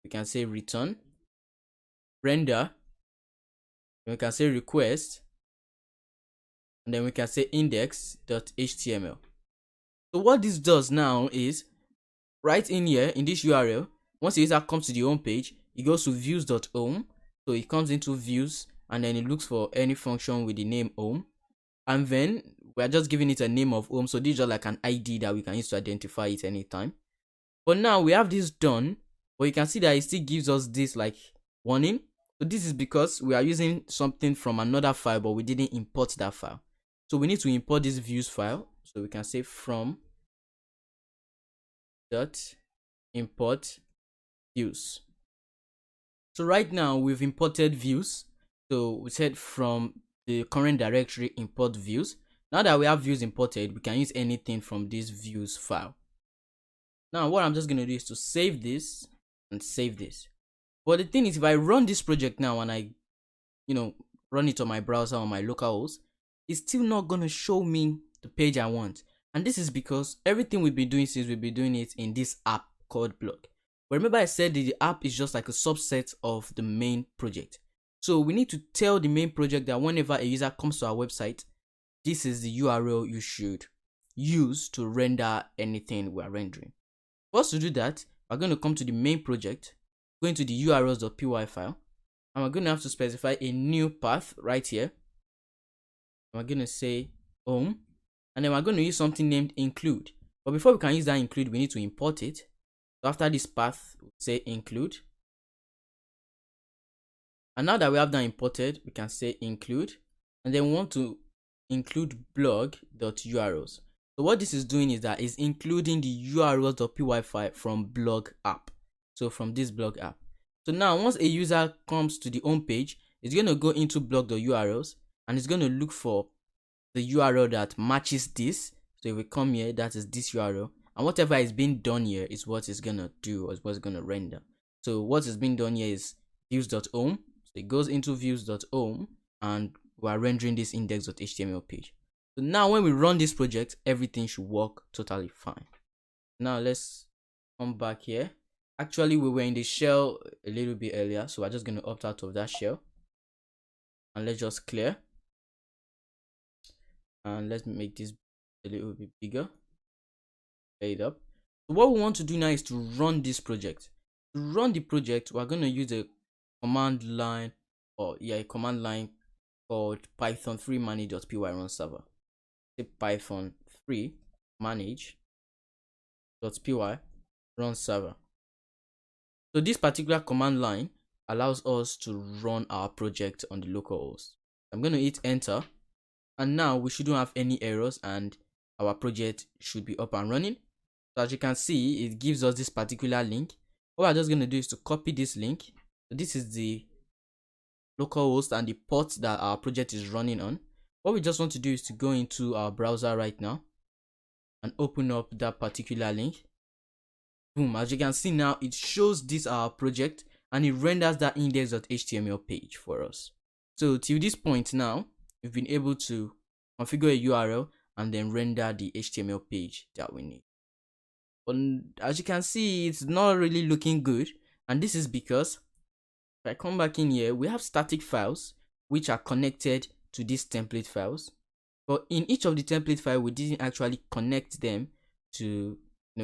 We can say return render, we can say request, and then we can say index.html. So what this does now is, right in here in this URL, once the user comes to the home page, it goes to views.home. So it comes into views, and then it looks for any function with the name home, and then we are just giving it a name of home. So this is just like an ID that we can use to identify it anytime. But now we have this done, but you can see that it still gives us this like warning. So this is because we are using something from another file, but we didn't import that file. So we need to import this views file. So we can say from dot import views. So right now we've imported views. So we said from the current directory import views. Now that we have views imported, we can use anything from this views file. Now what I'm just going to do is to save this and save this. But the thing is, if I run this project now and I run it on my browser on my local host, it's still not going to show me the page I want. And this is because everything we've been doing since we've been doing it in this app called blog. But remember I said that the app is just like a subset of the main project. So we need to tell the main project that whenever a user comes to our website, this is the URL you should use to render anything we are rendering. For us to do that, we're going to come to the main project, go into the urls.py file, and we're going to have to specify a new path right here. We're going to say home, and then we're going to use something named include. But before we can use that include, we need to import it. So after this path, we'll say include. And now that we have that imported, we can say include, and then we want to include blog.urls. So what this is doing is that it's including the urls.py file from blog app. So from this blog app. So now once a user comes to the home page, it's going to go into blog.urls, and it's going to look for the URL that matches this. So if we come here, that is this URL, and whatever is being done here is what it's going to do, or is what's going to render. So what is being done here is views.home. So it goes into views.home, and we are rendering this index.html page. So now when we run this project, everything should work totally fine. Now let's come back here. Actually, we were in the shell a little bit earlier, so we're just going to opt out of that shell, and let's just clear, and let's make this a little bit bigger. Play it up. So what we want to do now is to run this project. To run the project, we're going to use a command line, a command line called python3 manage.py run server. Say python3 manage.py run server. So this particular command line allows us to run our project on the local host. I'm going to hit enter, and now we shouldn't have any errors, and our project should be up and running. So as you can see, it gives us this particular link. What we're just going to do is to copy this link. So this is the local host and the port that our project is running on. What we just want to do is to go into our browser right now and open up that particular link. Boom, as you can see now, it shows this our project, and it renders that index.html page for us. So till this point now, we've been able to configure a URL and then render the HTML page that we need. But as you can see, it's not really looking good, and this is because if I come back in here, we have static files which are connected to these template files, but in each of the template files, we didn't actually connect them to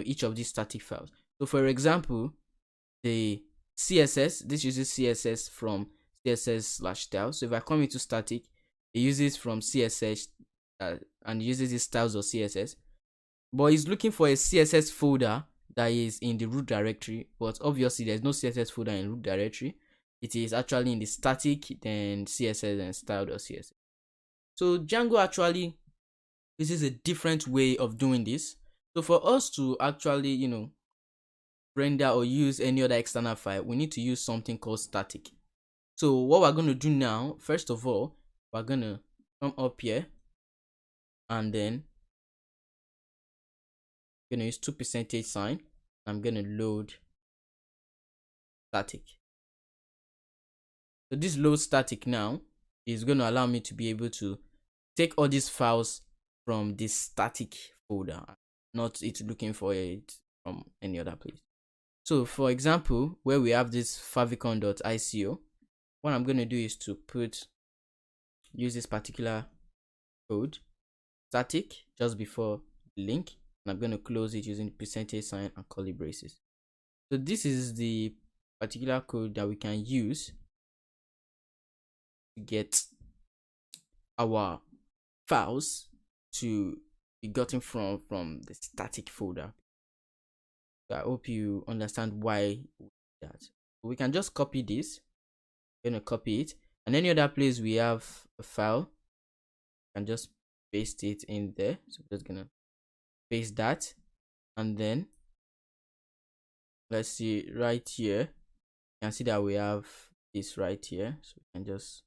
each of these static files. So for example, the CSS, this uses CSS from CSS/style. So if I come into static, it uses from CSS and uses these styles of CSS, but he's looking for a CSS folder that is in the root directory. But obviously there's no CSS folder in root directory. It is actually in the static, then CSS and style.css. So Django actually uses a different way of doing this. So for us to actually, render or use any other external file, we need to use something called static. So what we're going to do now, first of all, we're going to come up here and then I'm going to use 2% sign. I'm going to load static. So this load static now is going to allow me to be able to take all these files from this static folder, not it looking for it from any other place. So for example, where we have this favicon.ico, what I'm going to do is to use this particular code static just before the link, and I'm going to close it using the % sign and curly braces. So this is the particular code that we can use to get our files to be gotten from the static folder. So I hope you understand why we do that. We can just copy this. We're going to copy it, and any other place we have a file, you can just paste it in there. So we're just gonna paste that, and then let's see right here, you can see that we have this right here. So we can just,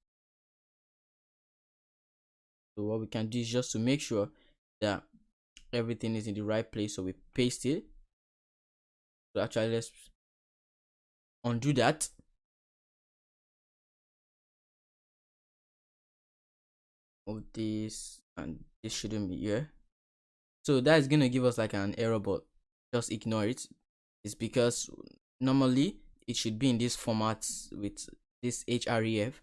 so what we can do is just to make sure that everything is in the right place, so we paste it. So actually let's undo that. Of this, and this shouldn't be here. So that is going to give us like an error, but just ignore it. It's because normally it should be in this format with this href,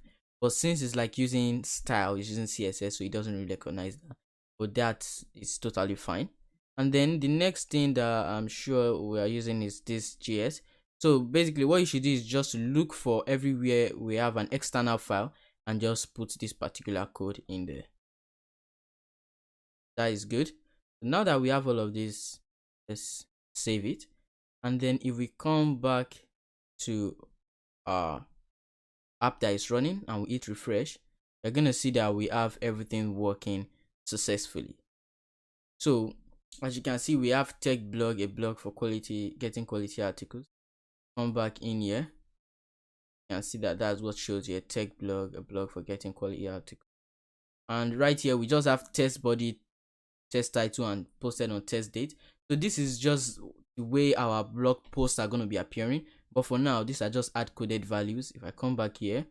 but since it's like using style, it's using CSS, so it doesn't really recognize that. But that is totally fine. And then the next thing that I'm sure we are using is this JS. So basically what you should do is just look for everywhere we have an external file and just put this particular code in there. That is good. Now that we have all of this, let's save it. And then if we come back to our app that is running and we hit refresh, you're going to see that we have everything working successfully. So as you can see, we have tech blog, a blog for getting quality articles. Come back in here, you can see that that's what shows you: a tech blog, a blog for getting quality articles. And right here we just have test body, test title, and posted on test date. So this is just the way our blog posts are going to be appearing, but for now these are just hard coded values. If I come back here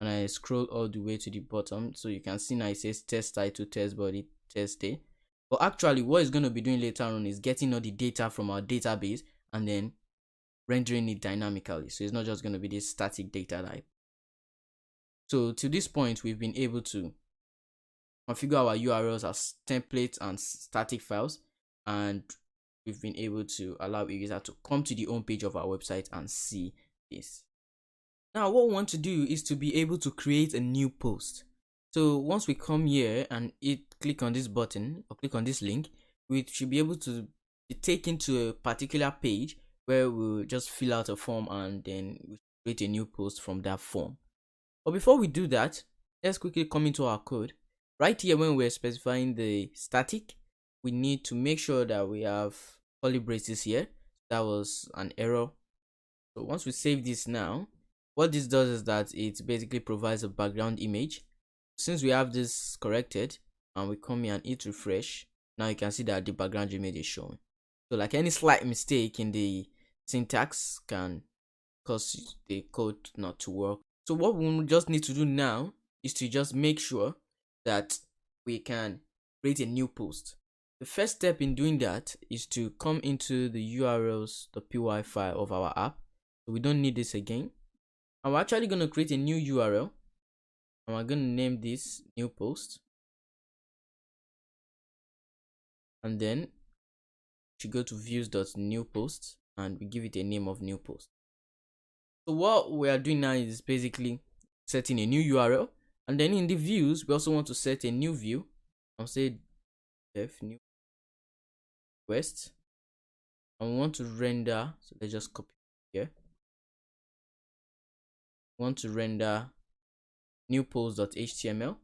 and I scroll all the way to the bottom, so you can see now it says test title, test body, test date. But actually what it's going to be doing later on is getting all the data from our database and then rendering it dynamically. So it's not just going to be this static data type. So to this point, we've been able to configure our URLs as templates and static files, and we've been able to allow a user to come to the home page of our website and see this. Now what we want to do is to be able to create a new post. So once we come here and click on this button or click on this link, we should be able to be taken to a particular page where we'll just fill out a form and then we create a new post from that form. But before we do that, let's quickly come into our code. Right here, when we're specifying the static, we need to make sure that we have curly braces here. That was an error. So once we save this now, what this does is that it basically provides a background image. Since we have this corrected and we come here and hit refresh, now you can see that the background image is shown. So like any slight mistake in the syntax can cause the code not to work. So what we just need to do now is to just make sure that we can create a new post. The first step in doing that is to come into the urls.py file of our app. So we don't need this again. And we're actually going to create a new URL. And we're going to name this new post. And then to go to views.newPost and we give it a name of new post. So what we are doing now is basically setting a new URL, and then in the views we also want to set a new view, I'll say def new request, and we want to render. So let's just copy here. We want to render new post.html.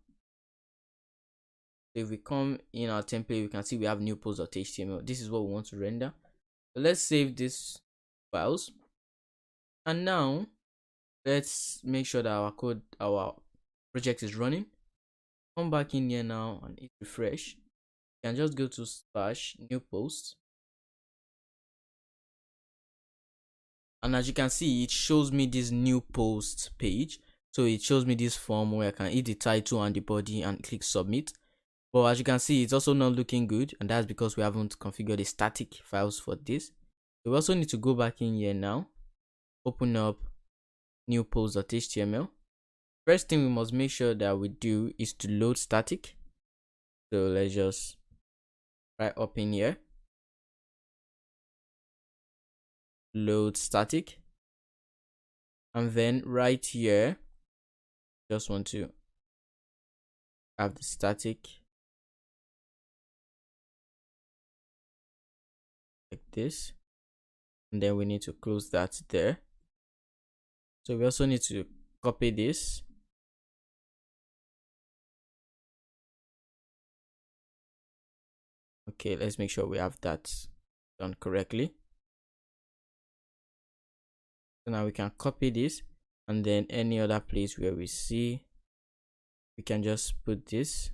So if we come in our template, we can see we have new post.html. This is what we want to render. So let's save this files, and now let's make sure that our project is running. Come back in here now and hit refresh. You can just go to /new post, and as you can see, it shows me this new post page. So it shows me this form where I can hit the title and the body and click submit. But as you can see, it's also not looking good, and that's because we haven't configured a static files for this. So we also need to go back in here now, open up new post.html. First thing we must make sure that we do is to load static. So let's just right up in here, load static, and then right here just want to have the static like this, and then we need to close that there. So we also need to copy this, okay, let's make sure we have that done correctly. So now we can copy this, and then any other place where we see, we can just put this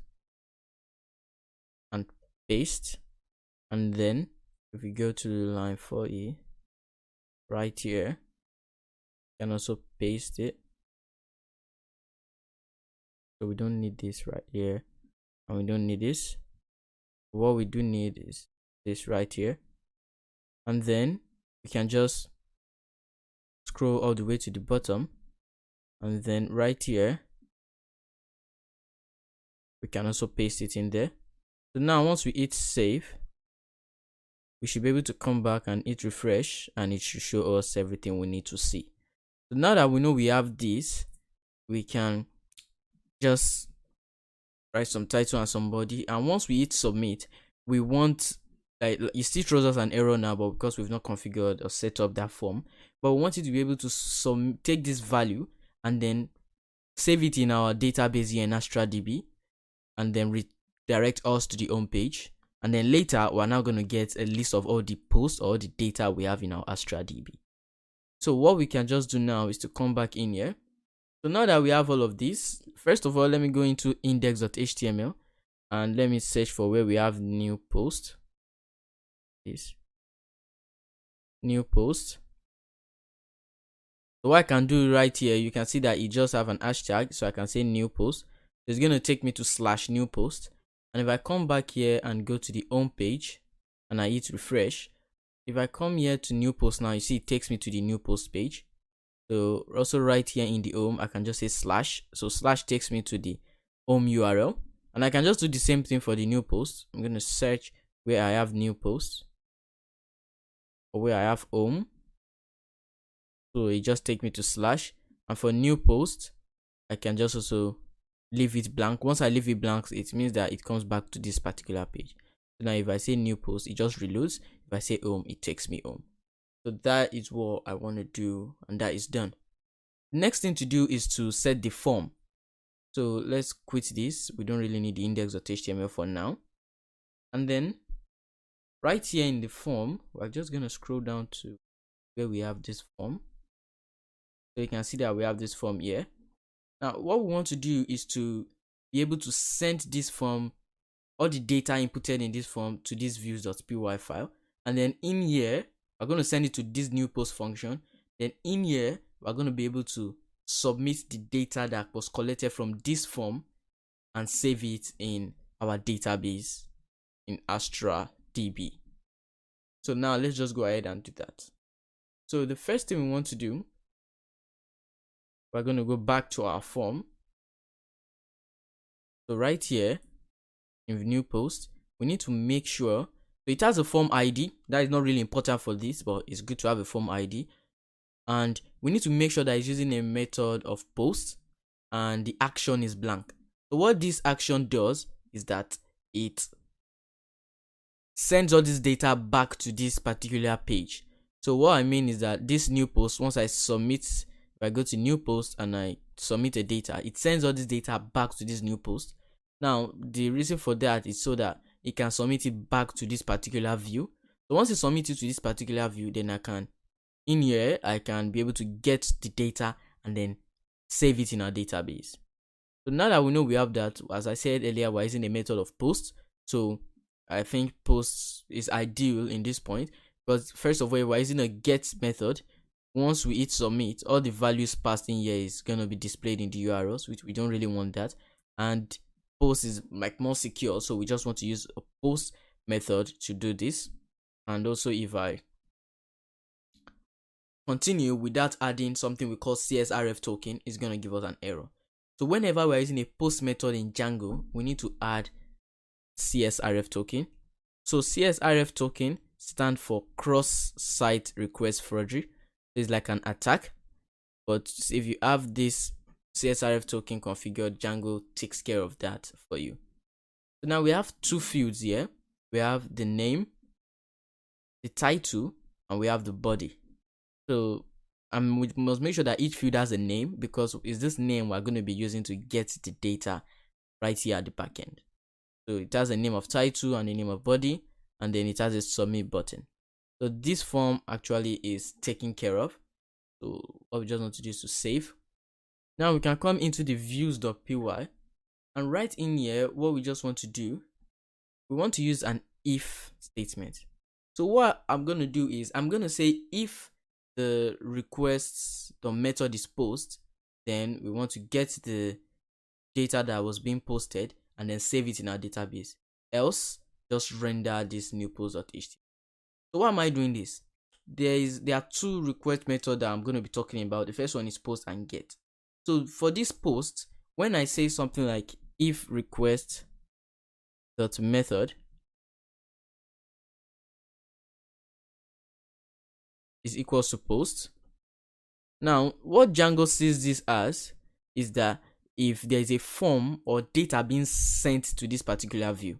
and paste. And then if we go to line 4e right here, you can also paste it. So we don't need this right here, and we don't need this. What we do need is this right here, and then we can just scroll all the way to the bottom, and then right here we can also paste it in there. So now once we hit save, we should be able to come back and hit refresh, and it should show us everything we need to see. So now that we know we have this, we can just write some title and some body, and once we hit submit, we want, like, it still throws us an error now, but because we've not configured or set up that form, but we want it to be able to take this value and then save it in our database here in Astradb, and then redirect us to the home page. And then later we're now going to get a list of all the posts or the data we have in our Astradb. So what we can just do now is to come back in here. So now that we have all of this, first of all, let me go into index.html and let me search for where we have new post. This new post. So what I can do right here, you can see that it just have an hashtag, so I can say new post. It's going to take me to /new post. And if I come back here and go to the home page and I hit refresh, if I come here to new post now, you see it takes me to the new post page. So also right here in the home, I can just say /. So / takes me to the home URL, and I can just do the same thing for the new post. I'm going to search where I have new post or where I have home. So it just takes me to /, and for new post, I can just also leave it blank. Once I leave it blank, it means that it comes back to this particular page. So now if I say new post, it just reloads. If I say home, it takes me home. So that is what I want to do, and that is done. The next thing to do is to set the form. So let's quit this. We don't really need the index.html for now. And then right here in the form, we're just going to scroll down to where we have this form. So you can see that we have this form here. Now what we want to do is to be able to send this form, all the data inputted in this form, to this views.py file. And then in here, we're going to send it to this new post function. Then in here, we're going to be able to submit the data that was collected from this form and save it in our database in Astradb. So now let's just go ahead and do that. So the first thing we want to do, we're going to go back to our form. So right here in new post, we need to make sure, so it has a form ID. That is not really important for this, but it's good to have a form ID. And we need to make sure that it's using a method of post and the action is blank. So what this action does is that it sends all this data back to this particular page. So what I mean is that this new post, once I submit, if I go to new post and I submit a data, it sends all this data back to this new post. Now the reason for that is so that it can submit it back to this particular view. So once it submits it to this particular view, then I can, in here, I can be able to get the data and then save it in our database. So now that we know we have that, as I said earlier, we're using a method of post. So I think post is ideal in this point, because first of all, we're using a get method. Once we hit submit, all the values passed in here is going to be displayed in the URLs, which we don't really want that. And post is like more secure, so we just want to use a post method to do this. And also, if I continue without adding something we call CSRF token, it's going to give us an error. So whenever we're using a post method in Django, we need to add CSRF token. So CSRF token stands for cross-site request forgery. It's like an attack, but if you have this CSRF token configured, Django takes care of that for you. So now we have two fields here. We have the name, the title, and we have the body. So we must make sure that each field has a name, because it's this name we're going to be using to get the data right here at the backend. So it has a name of title and a name of body, and then it has a submit button. So this form actually is taken care of. So what we just want to do is to save. Now we can come into the views.py, and right in here, what we just want to do, we want to use an if statement. So what I'm going to do is I'm going to say if the request, the method is post, then we want to get the data that was being posted and then save it in our database. Else, just render this new post.html. So why am I doing this? There are two request methods that I'm going to be talking about. The first one is post and get. So for this post, when I say something like if request dot method is equals to post. Now, what Django sees this as is that if there is a form or data being sent to this particular view.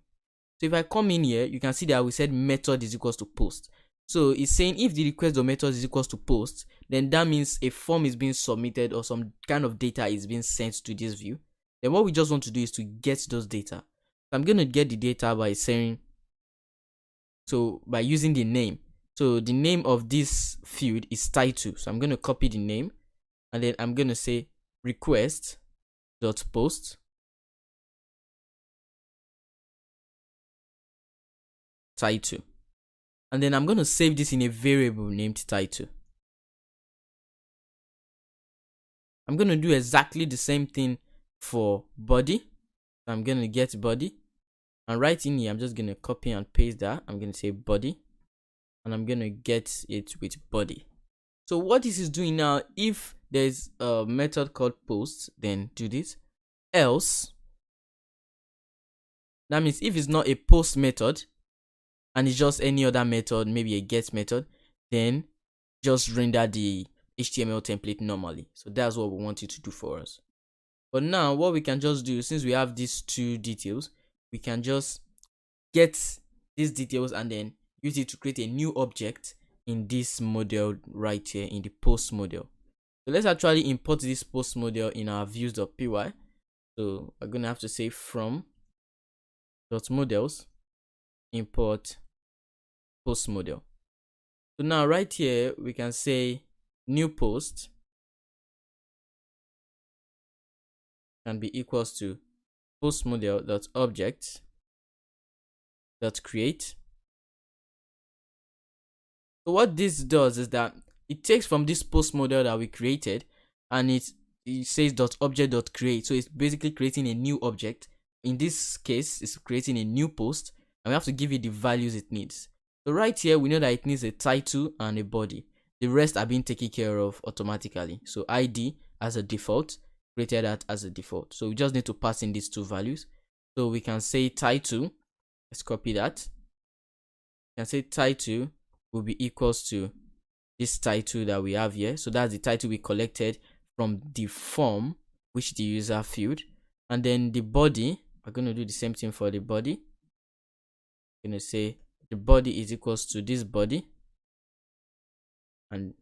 So if I come in here, you can see that we said method is equals to post. So it's saying if the request or method is equals to post, then that means a form is being submitted or some kind of data is being sent to this view. Then what we just want to do is to get those data. So I'm going to get the data by saying, so by using the name. So the name of this field is title. So I'm going to copy the name, and then I'm going to say request dot post title, and then I'm going to save this in a variable named title. I'm going to do exactly the same thing for body. So I'm going to get body, and right in here I'm just going to copy and paste that. I'm going to say body, and I'm going to get it with body. So what this is doing now, if there's a method called post, then do this. Else, that means if it's not a post method and it's just any other method, maybe a get method, then just render the HTML template normally. So that's what we want you to do for us. But now what we can just do, since we have these two details, we can just get these details and then use it to create a new object in this model right here in the post model. So let's actually import this post model in our views.py. So we're going to have to say from .models import post model. So now right here we can say new post can be equals to post model dot object dot create. So what this does is that it takes from this post model that we created, and it says dot object dot create. So it's basically creating a new object. In this case, it's creating a new post, and we have to give it the values it needs. So right here, we know that it needs a title and a body. The rest are being taken care of automatically. So ID as a default, created that as a default. So we just need to pass in these two values. So we can say title. Let's copy that. We can say title will be equals to this title that we have here. So that's the title we collected from the form which the user filled. And then the body, we're going to do the same thing for the body. gonna say the body is equals to this body, and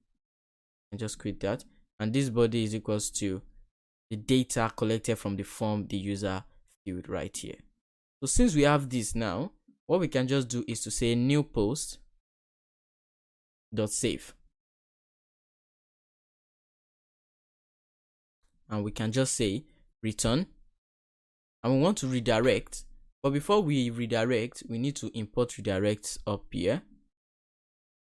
just create that, and this body is equals to the data collected from the form the user filled right here. So since we have this now, what we can just do is to say new post dot save, and we can just say return, and we want to redirect. But before we redirect, we need to import redirects up here.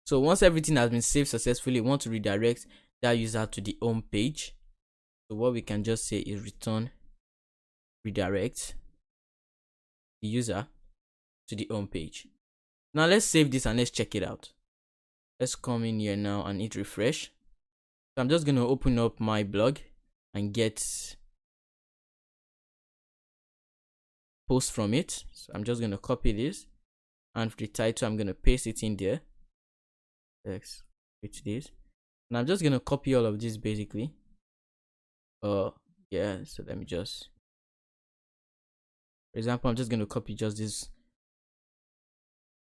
So once everything has been saved successfully, we want to redirect that user to the home page. So what we can just say is return redirect the user to the home page. Now let's save this and let's check it out. Let's come in here now and hit refresh. So I'm just going to open up my blog and get post from it. So I'm just going to copy this, and for the title I'm going to paste it in there. Let's create this, and I'm just going to copy all of this basically. Yeah, so let me just, for example, I'm just going to copy just this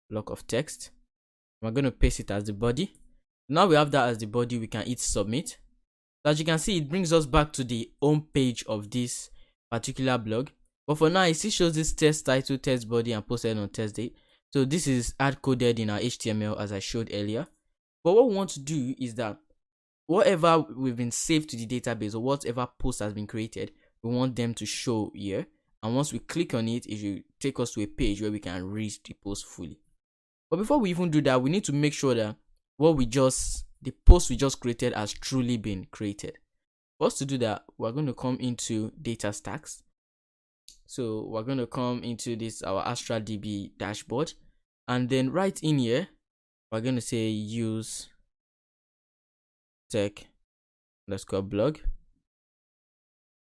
block of text. We're going to paste it as the body. Now we have that as the body, we can hit submit. So as you can see, it brings us back to the home page of this particular blog. But for now, it still shows this test title, test body, and posted on test date. So this is hard coded in our HTML as I showed earlier. But what we want to do is that whatever we've been saved to the database, or whatever post has been created, we want them to show here. And once we click on it, it will take us to a page where we can read the post fully. But before we even do that, we need to make sure that the post we just created has truly been created. For us to do that, we're going to come into DataStax. So we're going to come into this, our Astradb dashboard, and then right in here, we're going to say use tech_blog,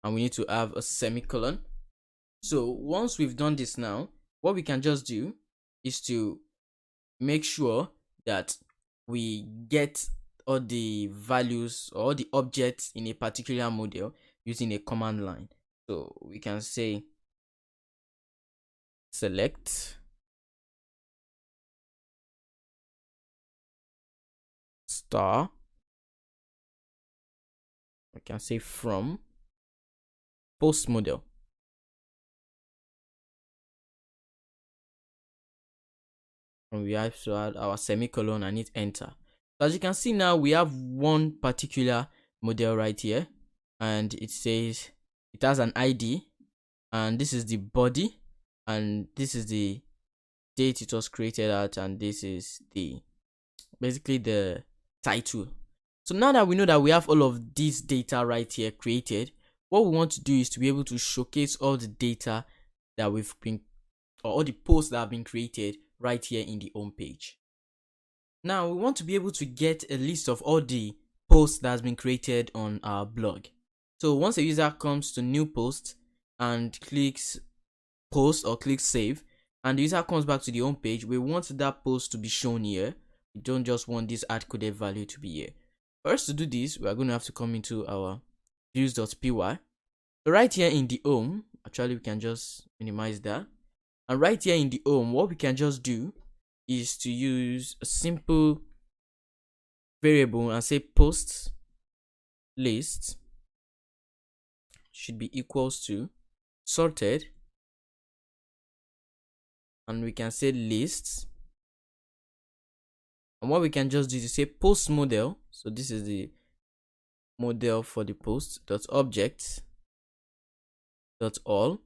and we need to have a semicolon. So once we've done this now, what we can just do is to make sure that we get all the values or all the objects in a particular model using a command line. So we can say select star, we can say from post model, and we have to add our semicolon and hit enter. So as you can see now, we have one particular model right here, and it says it has an ID, and this is the body, and this is the date it was created at, and this is the basically the title. So now that we know that we have all of this data right here created, what we want to do is to be able to showcase all the data that we've been, or all the posts that have been created right here in the home page. Now we want to be able to get a list of all the posts that has been created on our blog. So once a user comes to new post and clicks post or clicks save, and the user comes back to the home page, we want that post to be shown here. We don't just want this hard-coded value to be here. For us to do this, we are going to have to come into our views.py. So right here in the home, actually we can just minimize that. And right here in the home, what we can just do is to use a simple variable and say post list should be equals to sorted, and we can say lists. And what we can just do is say post model. So this is the model for the post dot object dot all,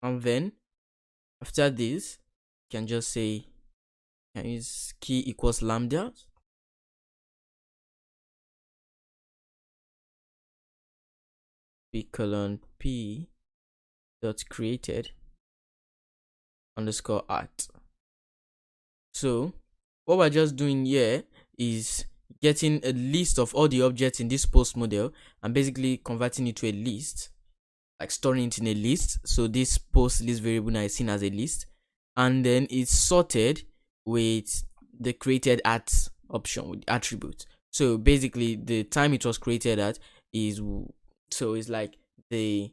and then after this you can just say, can use key equals lambda, p dot created underscore art. So what we're just doing here is getting a list of all the objects in this post model and basically converting it to a list, like storing it in a list. So this post list variable now is seen as a list, and then it's sorted with the created at option with attribute. So basically the time it was created at is, so it's like the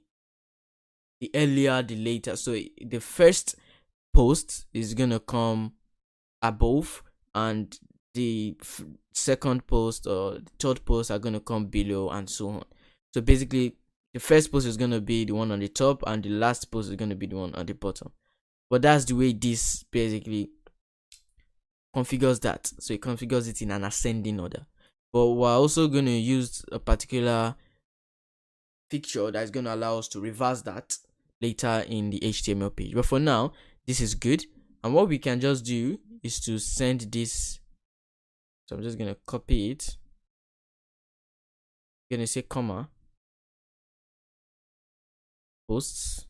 earlier the later. So the first post is gonna come above, and the second post or the third post are gonna come below, and so on. So basically, the first post is gonna be the one on the top, and the last post is gonna be the one on the bottom. But that's the way this basically configures that. So it configures it in an ascending order. But we're also going to use a particular feature that is going to allow us to reverse that later in the HTML page. But for now, this is good. And what we can just do is to send this. So I'm just going to copy it. I'm going to say comma posts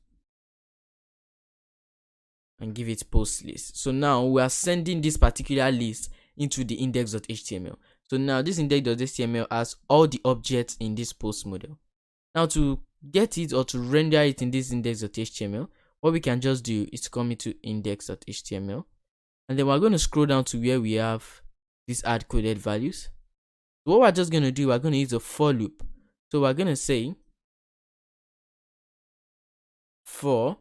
and give it post list. So now we are sending this particular list into the index.html. So now this index.html has all the objects in this post model. Now to get it or to render it in this index.html, what we can just do is come into index.html, and then we're going to scroll down to where we have these hard coded values. So what we're just going to do, we're going to use a for loop. So we're going to say for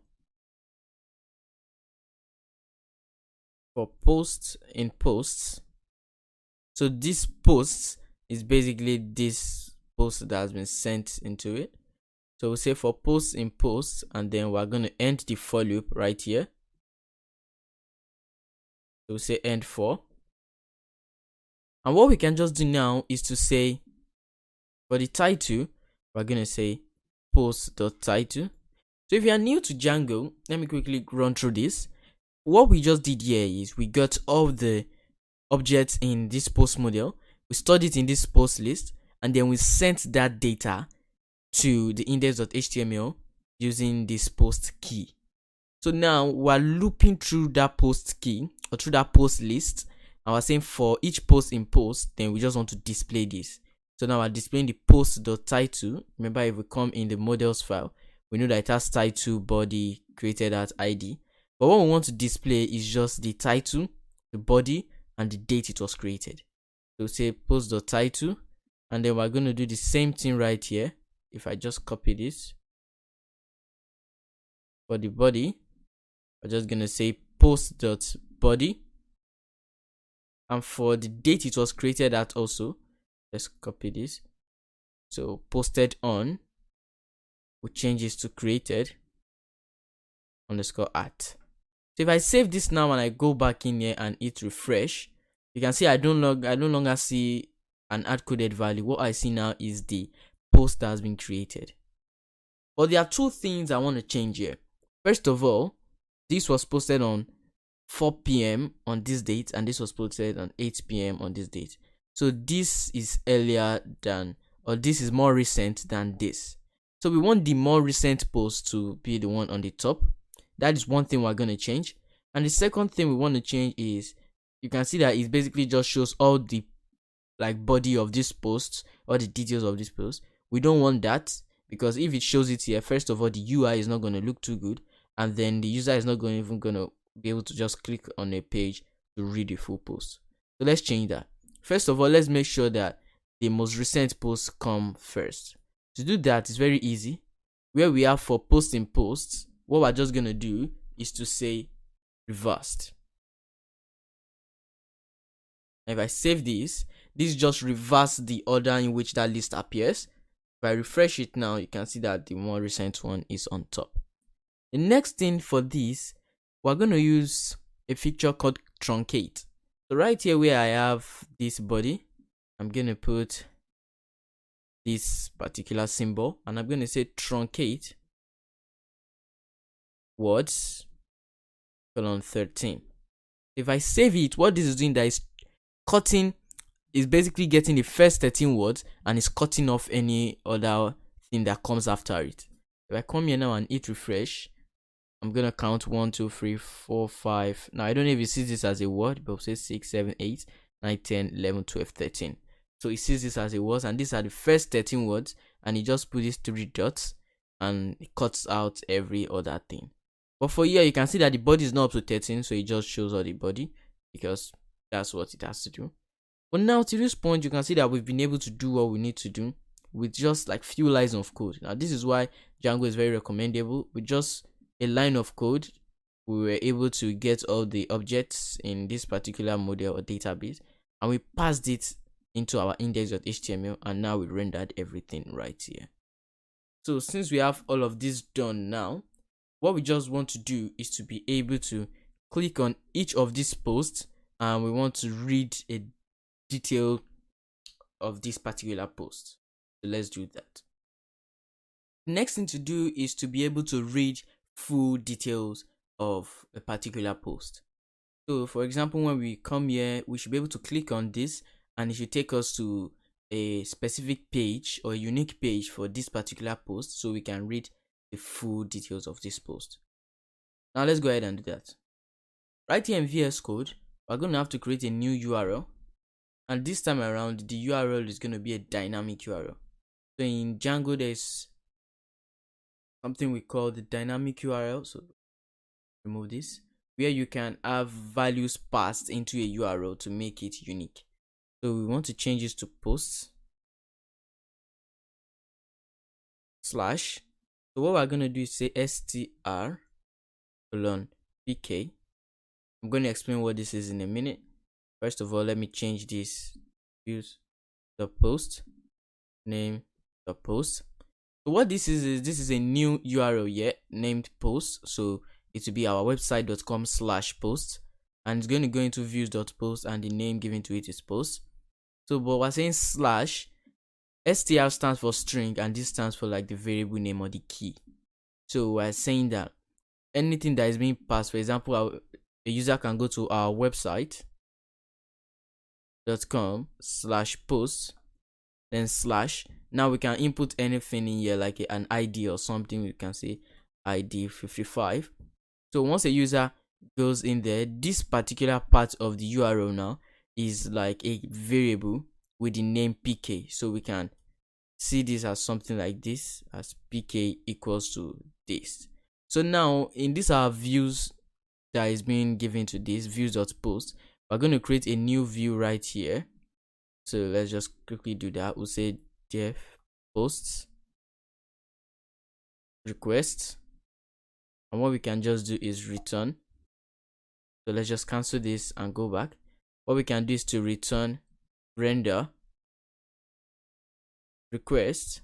posts in posts. So this post is basically this post that has been sent into it. So we'll say for posts in posts, and then we're going to end the for loop right here. So we'll say end for. And what we can just do now is to say for the title, we're going to say post.title. So if you are new to Django, let me quickly run through this. What we just did here is we got all the objects in this post model, we stored it in this post list, and then we sent that data to the index.html using this post key. So now we're looping through that post key or through that post list, and we're saying for each post in post, then we just want to display this. So now we're displaying the post.title. Remember, if we come in the models file, we know that it has title, body, created at ID. But what we want to display is just the title, the body, and the date it was created. So say post.title, and then we're going to do the same thing right here. If I just copy this, for the body, we're just going to say post.body, and for the date it was created at also, let's copy this. So posted on, we change this to created _at. So if I save this now and I go back in here and hit refresh, you can see I no longer see an hard-coded value. What I see now is the post that has been created. But there are two things I want to change here. First of all, this was posted on 4 p.m. on this date, and this was posted on 8 p.m. on this date. So this is earlier than, or this is more recent than this. So we want the more recent post to be the one on the top. That is one thing we're going to change. And the second thing we want to change is, you can see that it basically just shows all the body of this post, or the details of this post. We don't want that, because if it shows it here, first of all, the UI is not going to look too good, and then the user is not going to be able to just click on a page to read the full post. So let's change that. First of all, let's make sure that the most recent posts come first. To do that is very easy. Where we have for post in posts, what we're just going to do is to say reversed. If I save this just reverses the order in which that list appears. If I refresh it now, you can see that the more recent one is on top. The next thing for this, we're going to use a feature called Truncate. So right here where I have this body, I'm going to put this particular symbol, and I'm going to say truncate words colon 13. If I save it, what this is doing, that is cutting, is basically getting the first 13 words and is cutting off any other thing that comes after it. If I come here now and hit refresh, I'm gonna count 1, 2, 3, 4, 5. Now I don't know if it sees this as a word, but it says 6, 7, 8, 9, 10, 11, 12, 13. So it sees this as a word, and these are the first 13 words, and it just put these 3 dots and it cuts out every other thing. But for here, you can see that the body is not up to 13, so it just shows all the body because that's what it has to do. But now to this point, you can see that we've been able to do what we need to do with just few lines of code. Now this is why Django is very recommendable. With just a line of code, we were able to get all the objects in this particular model or database, and we passed it into our index.html, and now we rendered everything right here. So since we have all of this done now, what we just want to do is to be able to click on each of these posts, and we want to read a detail of this particular post. So let's do that. Next thing to do is to be able to read full details of a particular post. So for example, when we come here, we should be able to click on this, and it should take us to a specific page or a unique page for this particular post, so we can read the full details of this post. Now let's go ahead and do that. Right here in VS Code, we're going to have to create a new URL, and this time around the URL is going to be a dynamic URL. So in Django, there's something we call the dynamic URL. So remove this, where you can have values passed into a URL to make it unique. So we want to change this to posts slash. So what we're going to do is say str pk. I'm going to explain what this is in a minute. First of all, let me change this. Use the post name the post. So what this is a new URL here named post. So it will be our website.com/post, and it's going to go into views.post, and the name given to it is post. So but we're saying slash. str stands for string, and this stands for like the variable name or the key. So we're saying that anything that is being passed, for example, a user can go to our website.com/post, then slash. Now we can input anything in here, like an ID or something. We can say ID 55. So once a user goes in there, this particular part of the URL now is like a variable with the name pk. So we can see this as something like this, as pk equals to this. So now in this our views that is being given to this views.post, we're going to create a new view right here. So let's just quickly do that. We'll say def posts request, and what we can just do is return. So let's just cancel this and go back. What we can do is to return render request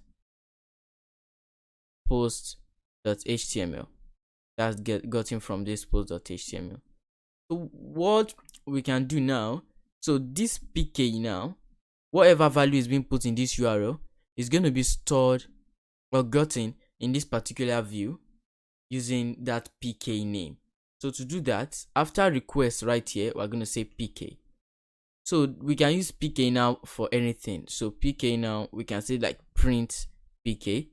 post.html. That's gotten from this post.html. So what we can do now, so this pk now, whatever value is being put in this URL is going to be stored or gotten in this particular view using that pk name. So to do that, after request right here, we're going to say pk. So we can use pk now for anything. So pk now, we can say like print pk.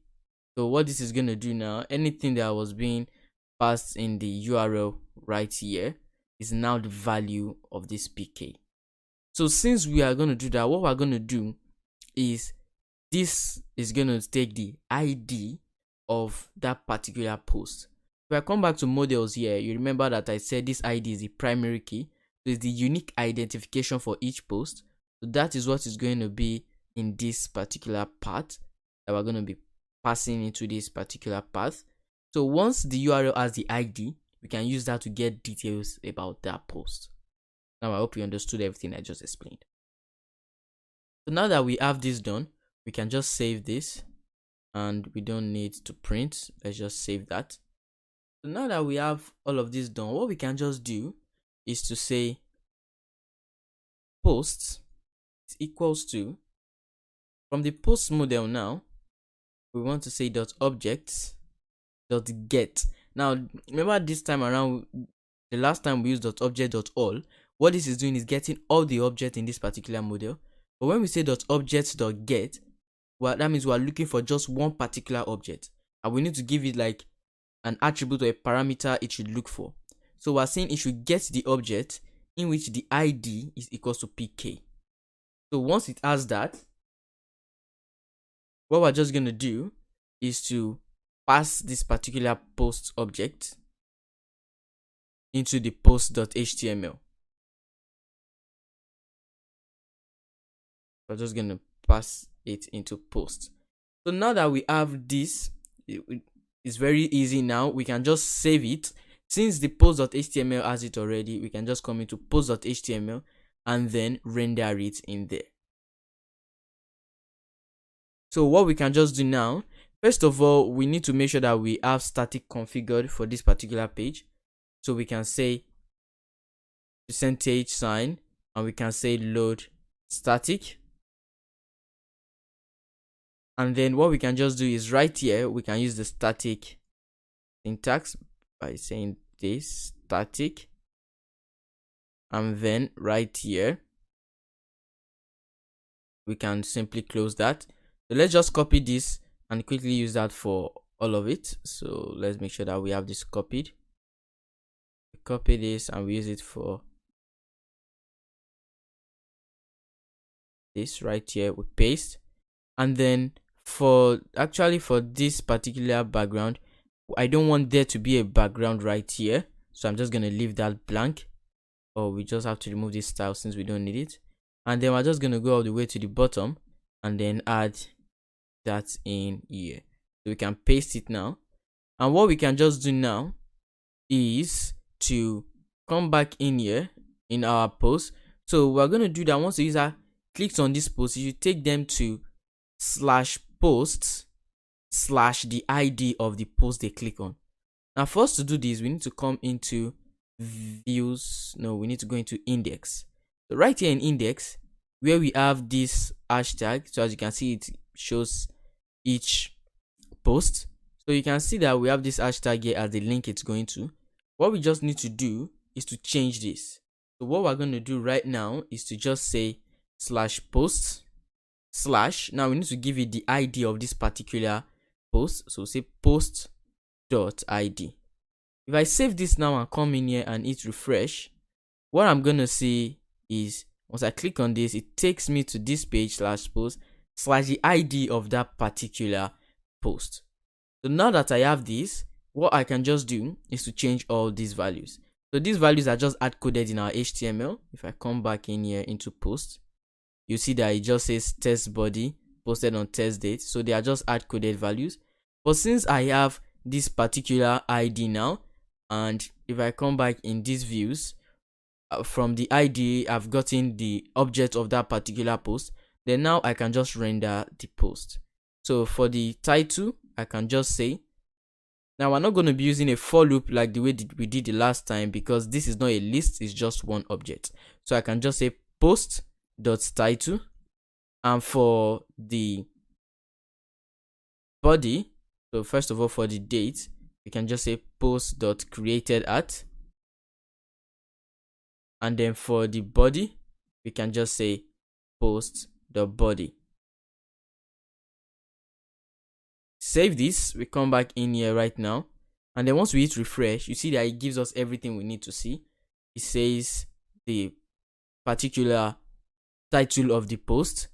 So what this is going to do now, anything that was being passed in the URL right here is now the value of this pk. So since we are going to do that, what we're going to do is this is going to take the ID of that particular post. If I come back to models here, you remember that I said this ID is the primary key. So it's the unique identification for each post. So that is what is going to be in this particular path that we're going to be passing into this particular path. So once the URL has the ID, we can use that to get details about that post. Now I hope you understood everything I just explained. So now that we have this done, we can just save this, and we don't need to print. Let's just save that. So now that we have all of this done, what we can just do is to say posts is equals to, from the post model now, we want to say .objects.get. Now remember this time around, the last time we used .object.all, what this is doing is getting all the objects in this particular model. But when we say .objects.get, well, that means we are looking for just one particular object, and we need to give it like an attribute or a parameter it should look for. So we're saying it should get the object in which the ID is equals to pk. So once it has that, what we're just going to do is to pass this particular post object into the post.html. We're just going to pass it into post. So now that we have this, it's very easy now. We can just save it. Since the post.html has it already, we can just come into post.html and then render it in there. So what we can just do now, first of all, we need to make sure that we have static configured for this particular page. So we can say %, and we can say load static. And then what we can just do is right here, we can use the static syntax by saying this static. And then right here, we can simply close that. So let's just copy this and quickly use that for all of it. So let's make sure that we have this copied. We copy this and we use it for this right here. We paste. And then for this particular background, I don't want there to be a background right here, so I'm just going to leave that blank, or we just have to remove this style since we don't need it. And then we're just going to go all the way to the bottom and then add that in here, so we can paste it now. And what we can just do now is to come back in here in our post. So we're going to do that once the user clicks on this post, you take them to /posts/ the ID of the post they click on. Now for us to do this, we need to come into views. No, we need to go into index. So right here in index, where we have this hashtag, so as you can see, it shows each post. So you can see that we have this hashtag here as the link it's going to. What we just need to do is to change this. So what we're going to do right now is to just say /posts/ now we need to give it the ID of this particular post. So say post.id. If I save this now and come in here and hit refresh, what I'm gonna see is once I click on this, it takes me to this page /post/ the ID of that particular post. So now that I have this, what I can just do is to change all these values. So these values are just hard coded in our HTML. If I come back in here into post, you see that it just says test body posted on test date. So they are just hard coded values. But since I have this particular ID now, and if I come back in these views, from the ID I've gotten the object of that particular post, then now I can just render the post. So for the title, I can just say, now we're not going to be using a for loop like the way we did the last time, because this is not a list, it's just one object. So I can just say post.title, and for the body, so first of all for the date, we can just say post.created@, and then for the body we can just say post.body. Save this, we come back in here right now, and then once we hit refresh, you see that it gives us everything we need to see. It says the particular title of the post,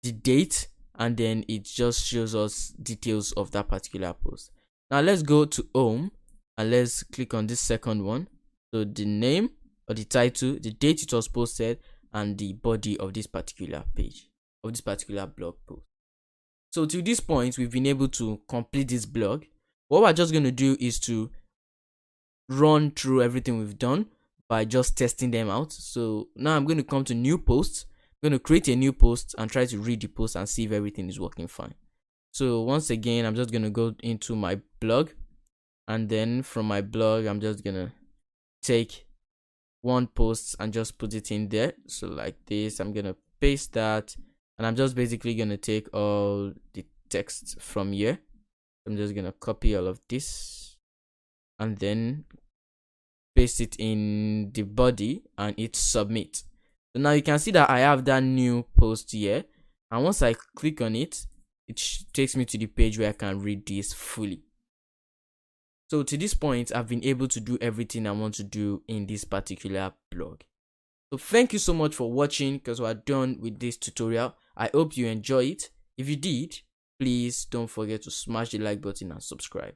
the date, and then it just shows us details of that particular post. Now let's go to home and let's click on this second one. So the name or the title, the date it was posted, and the body of this particular page, of this particular blog post. So to this point, we've been able to complete this blog. What we're just going to do is to run through everything we've done by just testing them out. So now I'm going to come to new posts. I'm going to create a new post and try to read the post and see if everything is working fine. So once again, I'm just going to go into my blog, and then from my blog, I'm just going to take one post and just put it in there. So like this, I'm going to paste that, and I'm just basically going to take all the text from here. I'm just going to copy all of this and then paste it in the body and hit submit. So now you can see that I have that new post here, and once I click on it, it takes me to the page where I can read this fully. So to this point, I've been able to do everything I want to do in this particular blog. So thank you so much for watching, because we're done with this tutorial. I hope you enjoy it. If you did, please don't forget to smash the like button and subscribe.